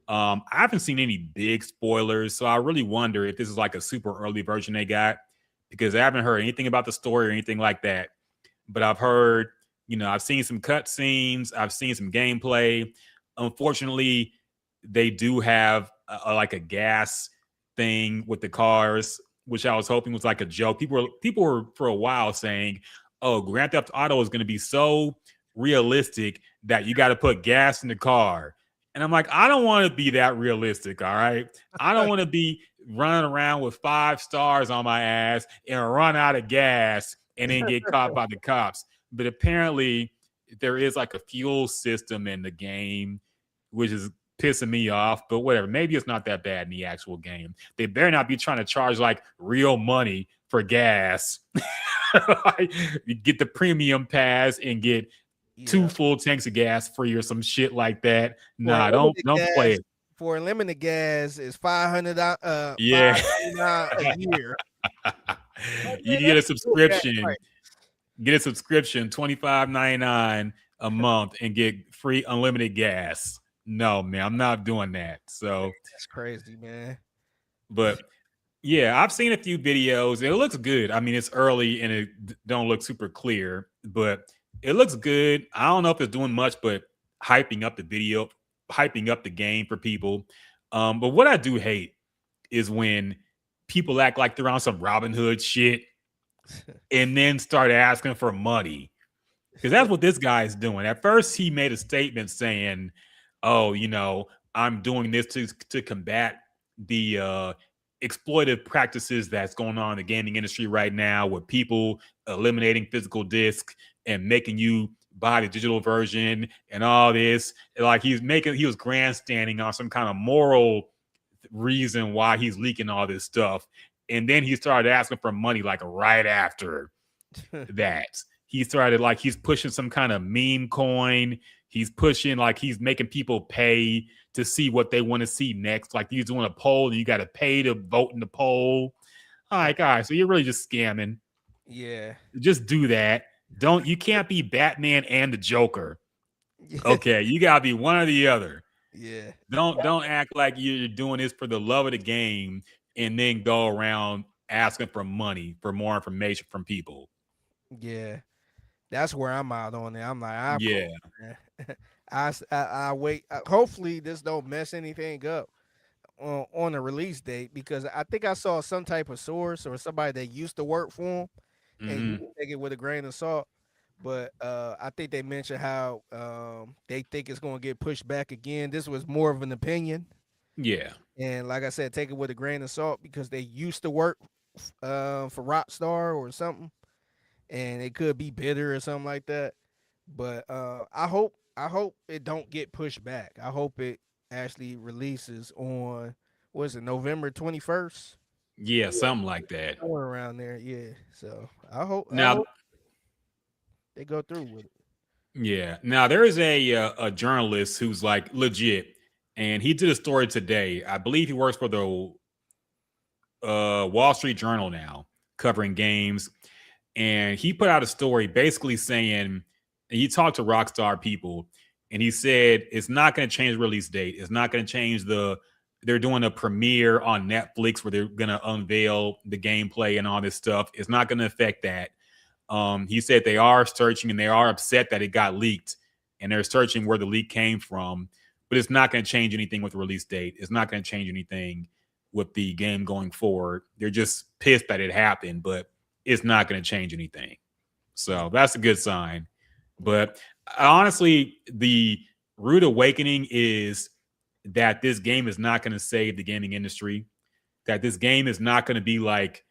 I haven't seen any big spoilers, so I really wonder if this is like a super early version they got because I haven't heard anything about the story or anything like that. But I've heard, I've seen some cutscenes, I've seen some gameplay. Unfortunately, they do have like a gas thing with the cars, which I was hoping was like a joke. People were for a while saying, "Oh, Grand Theft Auto is going to be so realistic that you got to put gas in the car." And I'm like, I don't want to be that realistic. All right, I don't want to be running around with 5 stars on my ass and run out of gas and then get caught by the cops. But apparently, there is like a fuel system in the game, which is pissing me off, but whatever. Maybe it's not that bad in the actual game. They better not be trying to charge like real money for gas. Like, you get the premium pass and get 2 full tanks of gas free or some shit like that. Nah, don't play it. For unlimited gas is $500 Yeah. a year. You get a subscription. Get a subscription, $25.99 a month, and get free unlimited gas. No, man, I'm not doing that. So that's crazy, man. But yeah, I've seen a few videos. It looks good. I mean, it's early and it don't look super clear, but it looks good. I don't know if it's doing much, but hyping up the video, hyping up the game for people. But what I do hate is when people act like they're on some Robin Hood shit and then start asking for money. Because that's what this guy is doing. At first, he made a statement saying, "Oh, I'm doing this to combat the exploitive practices that's going on in the gaming industry right now, with people eliminating physical disc and making you buy the digital version and all this." Like he was grandstanding on some kind of moral reason why he's leaking all this stuff, and then he started asking for money like right after that. He started like he's pushing some kind of meme coin. He's pushing like he's making people pay to see what they want to see next. Like he's doing a poll and you got to pay to vote in the poll. All right, guys. So you're really just scamming. Yeah. Just do that. You can't be Batman and the Joker. Okay, you gotta be one or the other. Yeah. Don't act like you're doing this for the love of the game and then go around asking for money for more information from people. Yeah. That's where I'm out on it. I'm like, yeah. I wait. Hopefully, this don't mess anything up on the release date, because I think I saw some type of source or somebody that used to work for him, and you can take it with a grain of salt. But I think they mentioned how they think it's going to get pushed back again. This was more of an opinion. Yeah. And like I said, take it with a grain of salt because they used to work for Rockstar or something, and it could be bitter or something like that. But I hope it don't get pushed back. I hope it actually releases on what is it, November 21st? Yeah, something like that. Somewhere around there, yeah. So I Now, hope they go through with it. yeah. Now there is a journalist who's like legit, and he did a story today. I believe he works for the Wall Street Journal now, covering games, and he put out a story basically saying, and he talked to Rockstar people, and he said it's not going to change the release date. It's not going to change they're doing a premiere on Netflix where they're going to unveil the gameplay and all this stuff. It's not going to affect that. He said they are searching and they are upset that it got leaked, and they're searching where the leak came from, but it's not going to change anything with the release date. It's not going to change anything with the game going forward. They're just pissed that it happened, but it's not going to change anything. So that's a good sign. But honestly, the rude awakening is that this game is not going to save the gaming industry, that this game is not going to be like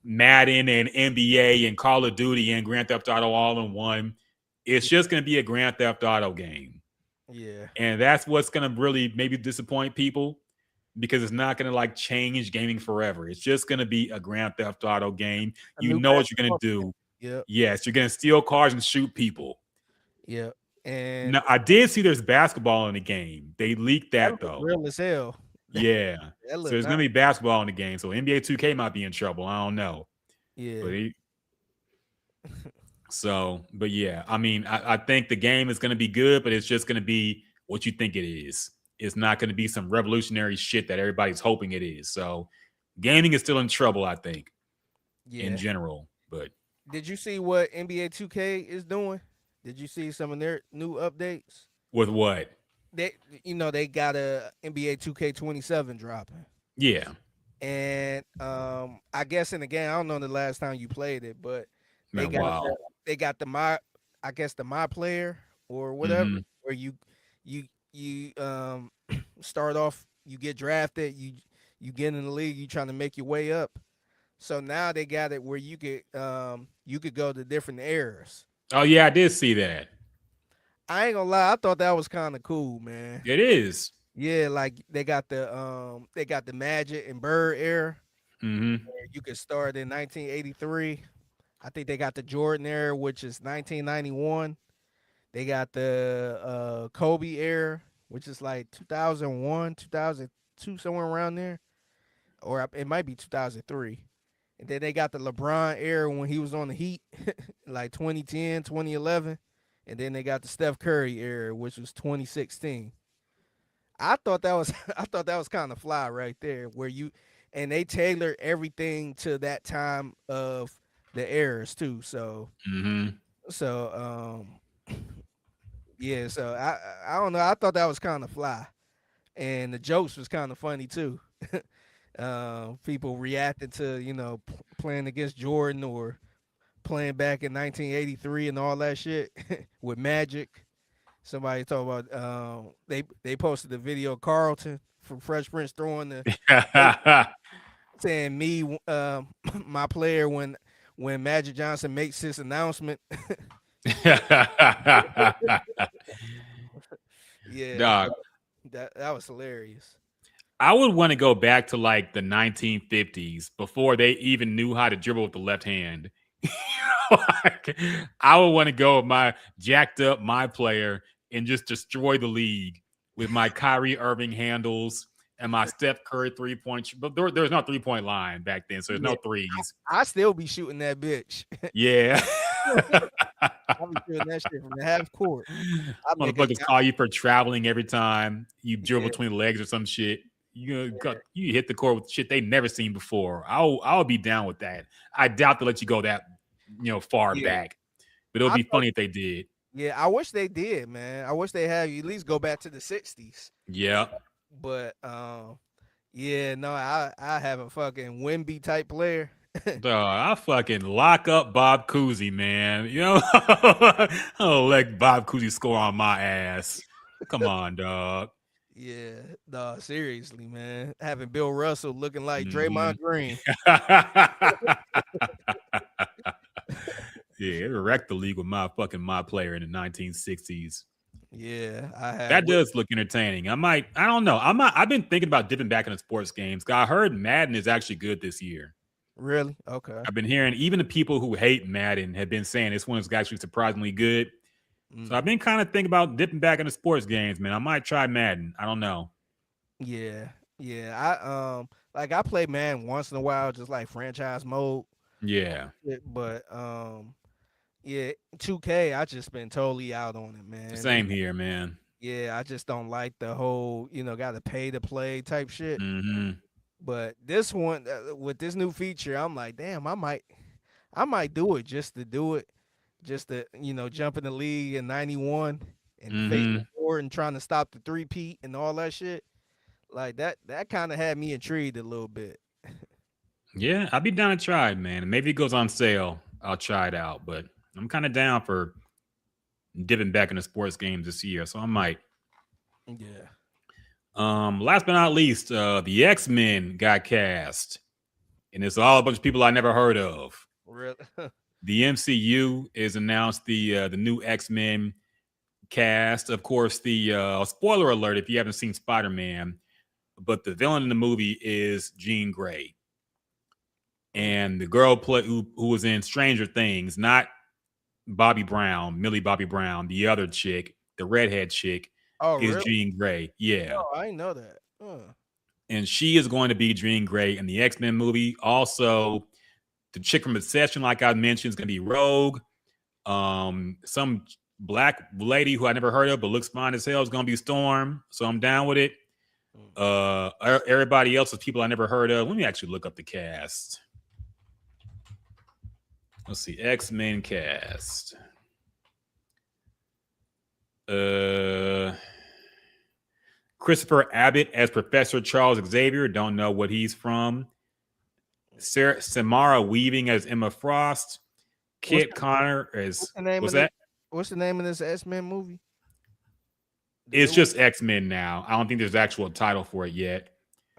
Madden and NBA and Call of Duty and Grand Theft Auto all in one. It's just going to be a Grand Theft Auto game. Yeah. And that's what's going to really maybe disappoint people, because it's not going to like change gaming forever. It's just going to be a Grand Theft Auto game. You know what you're going to do. Yep. Yes, you're going to steal cars and shoot people. Yep. And now, I did see there's basketball in the game. They leaked that though. Real as hell. Yeah. So there's going to be basketball in the game. So NBA 2K might be in trouble. I don't know. Yeah. But yeah, I mean, I think the game is going to be good, but it's just going to be what you think it is. It's not going to be some revolutionary shit that everybody's hoping it is. So gaming is still in trouble, I think, in general. But did you see what NBA 2K is doing? Did you see some of their new updates? With what? They got a NBA 2K27 dropping. Yeah. And I guess in the game, I don't know the last time you played it, but they got the my player or whatever, where you start off, you get drafted, you get in the league, you trying to make your way up. So now they got it where you could go to different eras. Oh yeah, I did see that. I ain't gonna lie, I thought that was kind of cool, man. It is. Yeah, like they got the Magic and Bird era. Mm-hmm. You could start in 1983. I think they got the Jordan era, which is 1991. They got the Kobe era, which is like 2001, 2002, somewhere around there, or it might be 2003. And then they got the LeBron era when he was on the Heat, like 2010, 2011. And then they got the Steph Curry era, which was 2016. I thought that was kind of fly right there, where they tailored everything to that time of the eras too. So, yeah. So I don't know. I thought that was kind of fly, and the jokes was kind of funny too. People reacting to playing against Jordan or playing back in 1983 and all that shit with Magic. Somebody talking about they posted the video of Carlton from Fresh Prince throwing the saying me my player when Magic Johnson makes his announcement. Yeah, dog. That was hilarious. I would want to go back to like the 1950s before they even knew how to dribble with the left hand. I would want to go with my jacked up my player and just destroy the league with my Kyrie Irving handles and my Steph Curry 3-point. But there's no 3-point line back then, so there's no threes. I still be shooting that bitch. Yeah. I'll be shooting that shit from the half court. Motherfuckers call you for traveling every time you dribble between legs or some shit. You hit the court with shit they never seen before. I'll be down with that. I doubt they'll let you go that far back, but it'll be funny if they did. Yeah, I wish they did, man. I wish they had you at least go back to the 60s. Yeah, but yeah, no, I have a fucking Wemby type player. I fucking lock up Bob Cousy, man. I don't let Bob Cousy score on my ass. Come on, dog. Yeah, no, seriously, man. Having Bill Russell looking like Mhm. Draymond Green. Yeah, it wrecked the league with my player in the 1960s. Yeah, I have. That does look entertaining. I don't know. I've been thinking about dipping back into sports games. I heard Madden is actually good this year. Really? Okay. I've been hearing even the people who hate Madden have been saying this one is actually surprisingly good. So I've been kind of thinking about dipping back into sports games, man. I might try Madden. I don't know. Yeah, yeah. I play man once in a while, just like franchise mode. Yeah. But yeah, 2K. I just been totally out on it, man. Same here, man. Yeah, I just don't like the whole got to pay to play type shit. Mm-hmm. But this one with this new feature, I'm like, damn, I might do it just to do it, just to jump in the league in '91 and face the board and trying to stop the three-peat and all that shit. Like that kind of had me intrigued a little bit. Yeah, I'd be down to try it, man. Maybe it goes on sale. I'll try it out. But I'm kind of down for dipping back into sports games this year, so I might. Yeah. Last but not least, the X-Men got cast, and it's all a bunch of people I never heard of. Really? The MCU is announced the new X-Men cast. Of course, the spoiler alert if you haven't seen Spider-Man, but the villain in the movie is Jean Grey, and the girl who was in Stranger Things, not Millie Bobby Brown, the other chick, the redhead chick, is really? Jean Grey. Yeah. Oh, I didn't know that. And she is going to be Jean Grey in the X-Men movie. Also, the chick from Obsession, like I mentioned, is going to be Rogue. Some black lady who I never heard of but looks fine as hell is going to be Storm. So I'm down with it. Everybody else is people I never heard of. Let me actually look up the cast. Let's see. X-Men cast. Christopher Abbott as Professor Charles Xavier. Don't know what he's from. Samara Weaving as Emma Frost. Kit Connor as what's the name of this X-Men movie? It's just X-Men now. I don't think there's actual title for it yet.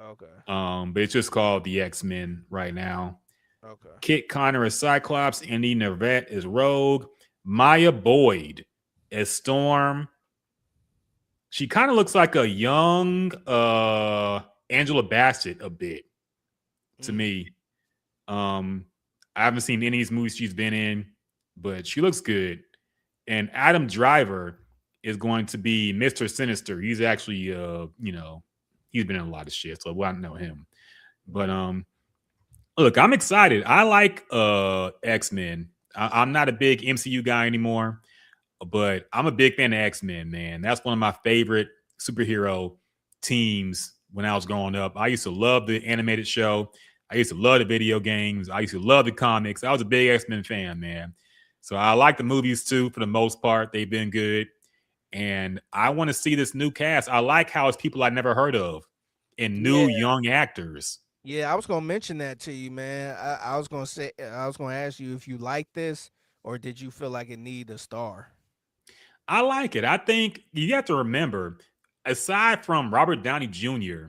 Okay. But it's just called the X-Men right now. Okay. Kit Connor as Cyclops. Indy Nervette as Rogue. Maya Boyd as Storm. She kind of looks like a young Angela Bassett a bit to me. I haven't seen any of these movies she's been in, but she looks good. And Adam Driver is going to be Mr. Sinister. He's actually, he's been in a lot of shit, so I know him. But look, I'm excited. I like X-Men. I'm not a big MCU guy anymore, but I'm a big fan of X-Men, man. That's one of my favorite superhero teams when I was growing up. I used to love the animated show. I used to love the video games. I used to love the comics. I was a big X-Men fan, man. So I like the movies too, for the most part. They've been good. And I want to see this new cast. I like how it's people I never heard of and new young actors. Yeah, I was gonna mention that to you, man. I was gonna ask you if you like this or did you feel like it need a star? I like it. I think you have to remember, aside from Robert Downey Jr.,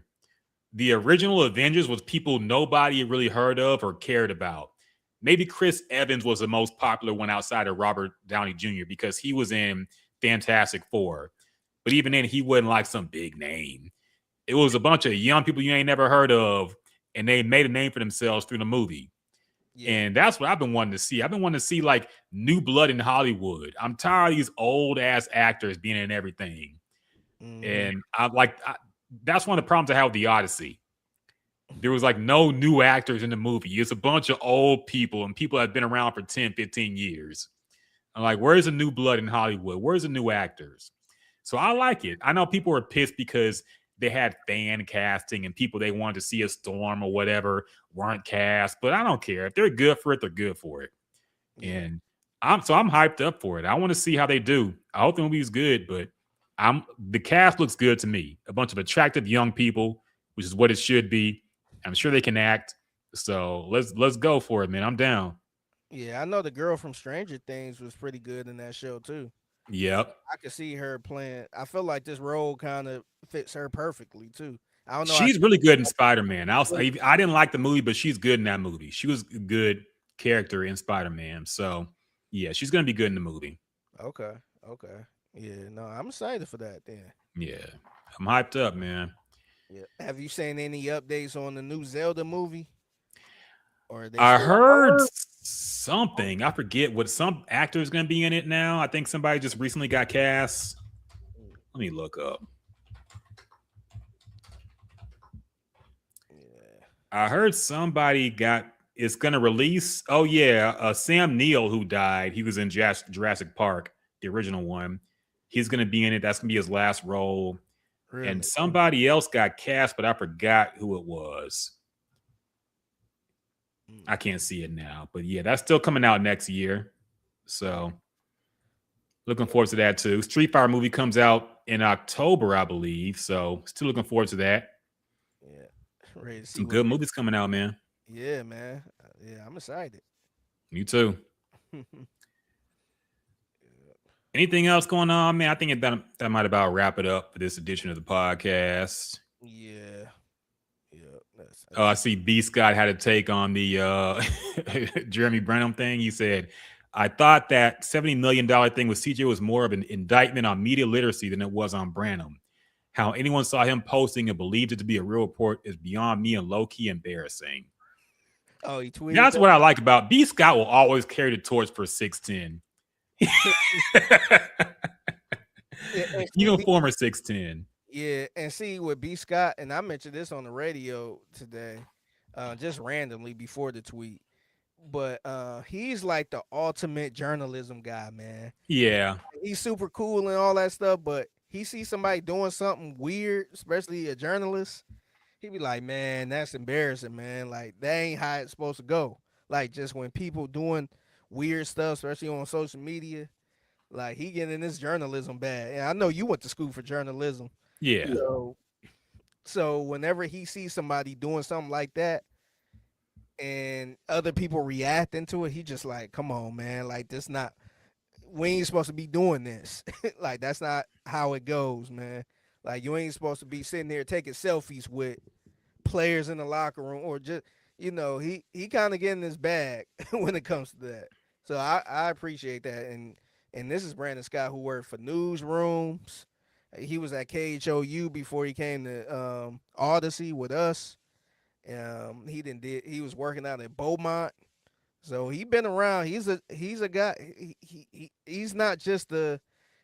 the original Avengers was people nobody really heard of or cared about. Maybe Chris Evans was the most popular one outside of Robert Downey Jr. because he was in Fantastic Four. But even then, he wasn't like some big name. It was a bunch of young people you ain't never heard of, and they made a name for themselves through the movie. Yeah. And that's what I've been wanting to see. I've been wanting to see like new blood in Hollywood. I'm tired of these old ass actors being in everything. And that's one of the problems I have with The Odyssey. There was like no new actors in the movie. It's a bunch of old people and people that have been around for 10, 15 years. I'm like, where's the new blood in Hollywood? Where's the new actors? So I like it. I know people are pissed because they had fan casting and people they wanted to see a Storm or whatever weren't cast, but I don't care. If they're good for it, they're good for it. And I'm hyped up for it. I want to see how they do. I hope the movie is good, but the cast looks good to me. A bunch of attractive young people, which is what it should be. I'm sure they can act. So let's go for it, man. I'm down. Yeah, I know the girl from Stranger Things was pretty good in that show too. Yep. I could see her playing. I feel like this role kind of fits her perfectly too. I don't know. She's really good in Spider-Man. I didn't like the movie, but she's good in that movie. She was a good character in Spider-Man. So yeah, she's gonna be good in the movie. Okay. Yeah. No, I'm excited for that. Then. Yeah. I'm hyped up, man. Yeah. Have you seen any updates on the new Zelda movie? Or they I still- heard something. I forget what some actor is gonna be in it now. I think somebody just recently got cast. Let me look up. Yeah. I heard somebody is going to release. Oh yeah, Sam Neill, who died. He was in Jurassic Park, the original one. He's going to be in it. That's going to be his last role. Really? And somebody else got cast, but I forgot who it was. I can't see it now, but yeah, that's still coming out next year. So looking forward to that too. Street Fighter movie comes out in October, I believe. So still looking forward to that. Yeah. Ready to see Some what- good movies coming out, man. Yeah, man. Yeah, I'm excited. Me too. Anything else going on, man? I think that might about wrap it up for this edition of the podcast. Yeah. That's Oh, I see B. Scott had a take on the Jeremy Branham thing. He said, I thought that $70 million thing with CJ was more of an indictment on media literacy than it was on Branham. How anyone saw him posting and believed it to be a real report is beyond me and low-key embarrassing. Oh, he tweeted. That's what I like about B. Scott will always carry the torch for 6'10". Even former 6'10". Yeah, and see with B. Scott, and I mentioned this on the radio today, just randomly before the tweet. But he's like the ultimate journalism guy, man. Yeah. He's super cool and all that stuff, but he sees somebody doing something weird, especially a journalist. He be like, man, that's embarrassing, man. Like, that ain't how it's supposed to go. Like, just when people doing weird stuff, especially on social media, like, he getting in this journalism bag. And I know you went to school for journalism. Yeah. So whenever he sees somebody doing something like that and other people reacting to it, he just like, come on, man. Like, we ain't supposed to be doing this. Like, that's not how it goes, man. Like, you ain't supposed to be sitting there taking selfies with players in the locker room or just, he kind of getting his bag when it comes to that. So I appreciate that. And this is Brandon Scott, who worked for newsrooms. He was at KHOU before he came to Odyssey with us. He was working out at Beaumont. So he been around. He's a guy. He's not just the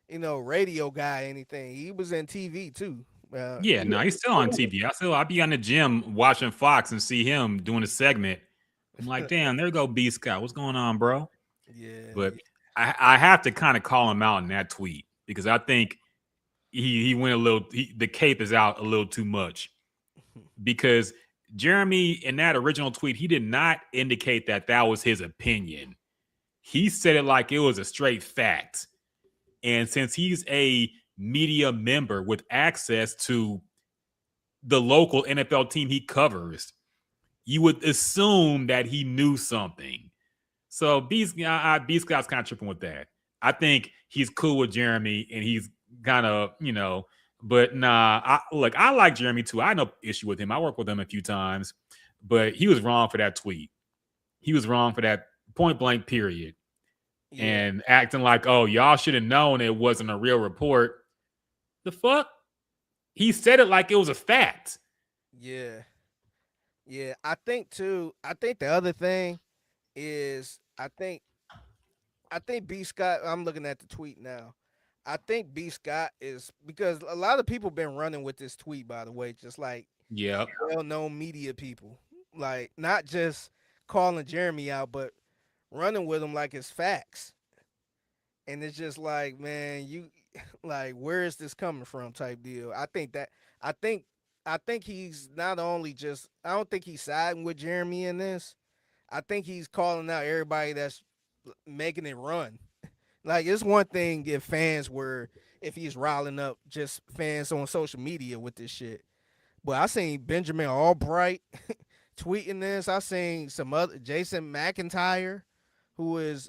radio guy or anything. He was in TV too. He's still on TV. I be on the gym watching Fox and see him doing a segment. I'm like, damn, there go B. Scott. What's going on, bro? Yeah. But I have to kind of call him out in that tweet because I think he went a little. The cape is out a little too much because Jeremy in that original tweet, he did not indicate that was his opinion. He said it like it was a straight fact. And since he's a media member with access to the local NFL team he covers, you would assume that he knew something. So B. Scott's kind of tripping with that. I think he's cool with Jeremy and he's kind of, but nah, I like Jeremy too. I have no issue with him. I work with him a few times, but he was wrong for that tweet. He was wrong for that point blank period. Yeah. And acting like, oh, y'all should have known it wasn't a real report. The fuck? He said it like it was a fact. Yeah. Yeah. I think the other thing is I think B. Scott, I'm looking at the tweet now. I think B. Scott is, because a lot of people been running with this tweet, by the way, just like well-known media people, like not just calling Jeremy out, but running with him like it's facts. And it's just like, man, you like, where is this coming from type deal. I think he's not only just, I don't think he's siding with Jeremy in this. I think he's calling out everybody that's making it run. Like, it's one thing if he's riling up just fans on social media with this shit. But I seen Benjamin Albright tweeting this. I seen some other Jason McIntyre who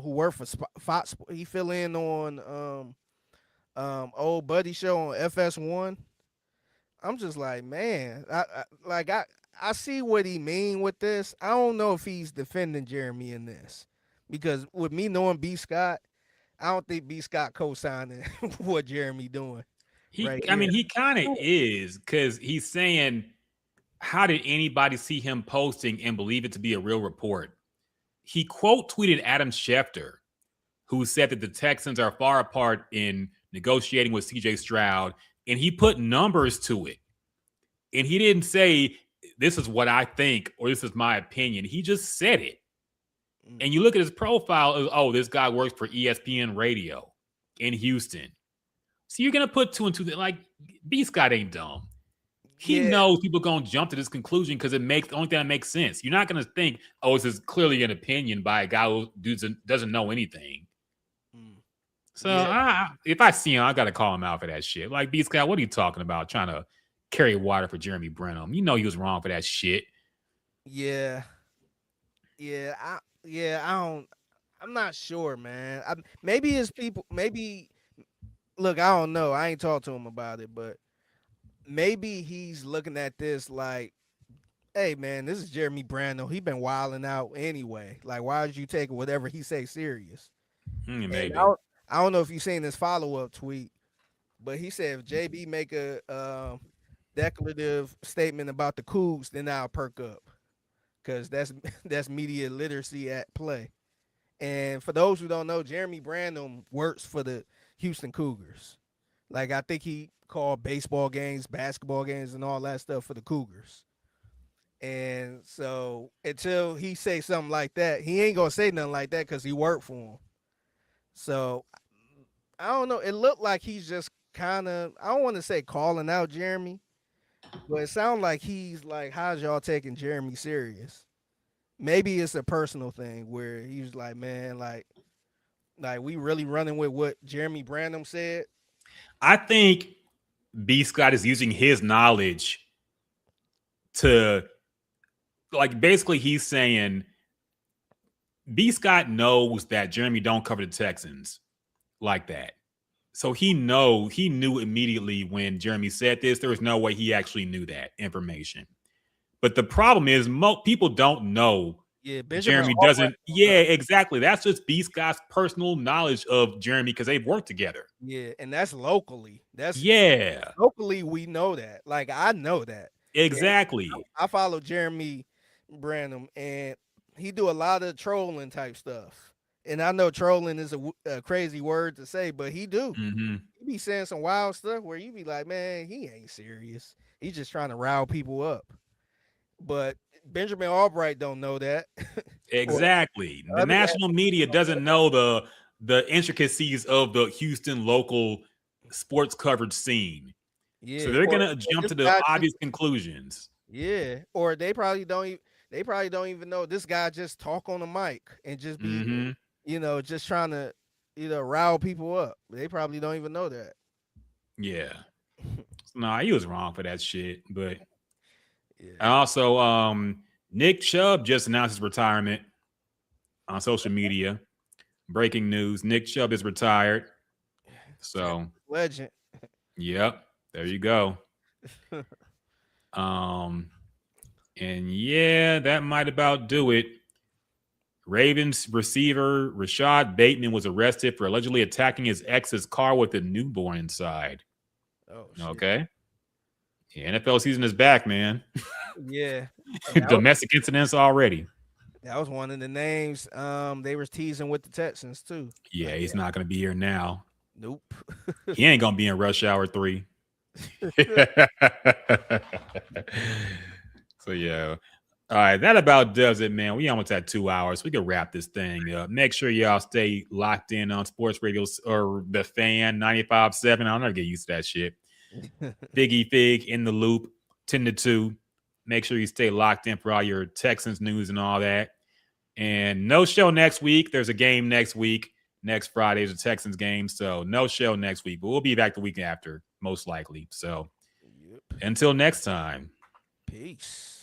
worked for Fox. He fill in on old buddy show on FS1. I'm just like, man, I see what he mean with this. I don't know if he's defending Jeremy in this, because with me knowing B Scott, I don't think B Scott co-signing what Jeremy doing. I mean, he kind of is, because he's saying, how did anybody see him posting and believe it to be a real report? He quote tweeted Adam Schefter, who said that the Texans are far apart in negotiating with CJ Stroud, and he put numbers to it. And he didn't say, this is what I think, or this is my opinion. He just said it. And you look at his profile, oh, this guy works for ESPN Radio in Houston. So you're going to put two and two, like, B Scott ain't dumb. He knows people going to jump to this conclusion because the only thing that makes sense. You're not going to think, oh, this is clearly an opinion by a guy who doesn't know anything. So if I see him, I got to call him out for that shit. Like, B Scott, what are you talking about? Trying to carry water for Jeremy Brenham. You know he was wrong for that shit. I'm not sure, man. Maybe his people, look, I don't know. I ain't talked to him about it, but maybe he's looking at this like, hey, man, this is Jeremy Brando. He been wilding out anyway. Like, why did you take whatever he say serious? Maybe. I don't know if you seen this follow-up tweet, but he said if JB make a declarative statement about the Cougs, then I'll perk up, because that's media literacy at play. And for those who don't know, Jeremy Brandon works for the Houston Cougars. Like, I think he called baseball games, basketball games, and all that stuff for the Cougars. And so until he say something like that, he ain't gonna say nothing like that because he worked for him. So I don't know. It looked like he's just kind of, I don't want to say calling out Jeremy, but it sounds like he's like, how's y'all taking Jeremy serious? Maybe it's a personal thing where he's like, man, like we really running with what Jeremy Branham said. I think B Scott is using his knowledge to, like, basically he's saying B Scott knows that Jeremy don't cover the Texans like that. So he knew immediately when Jeremy said this, there was no way he actually knew that information. But the problem is people don't know. Jeremy doesn't. Yeah, exactly. That's just B Scott's personal knowledge of Jeremy because they've worked together. Yeah, and that's locally. Locally we know that. Like, I know that. Exactly. I follow Jeremy Branham, and he do a lot of trolling type stuff. And I know trolling is a crazy word to say, but he do. Mm-hmm. He be saying some wild stuff where you be like, man, he ain't serious. He's just trying to rile people up. But Benjamin Albright don't know that. Exactly. The national media doesn't know the intricacies of the Houston local sports coverage scene. Yeah. So they're gonna jump to the obvious conclusions. Yeah. Or they probably don't even know this guy just talk on the mic and just be just trying to rile people up. They probably don't even know that. Yeah. Nah, he was wrong for that shit. But also, Nick Chubb just announced his retirement on social media. Breaking news: Nick Chubb is retired. So legend. Yep, there you go. And yeah, that might about do it. Ravens receiver Rashad Bateman was arrested for allegedly attacking his ex's car with a newborn inside. Oh, shit. Okay. The NFL season is back, man. Yeah. Domestic incidents already. That was one of the names they were teasing with the Texans too. Yeah, he's not going to be here now. Nope. He ain't going to be in Rush Hour 3. So, yeah. All right, that about does it, man. We almost at 2 hours. We can wrap this thing up. Make sure y'all stay locked in on Sports Radio or The Fan 95.7. I'll never get used to that shit. Figgy Fig in the loop, 10 to 2. Make sure you stay locked in for all your Texans news and all that. And no show next week. There's a game next week. Next Friday is a Texans game. So no show next week, but we'll be back the week after, most likely. So until next time. Peace.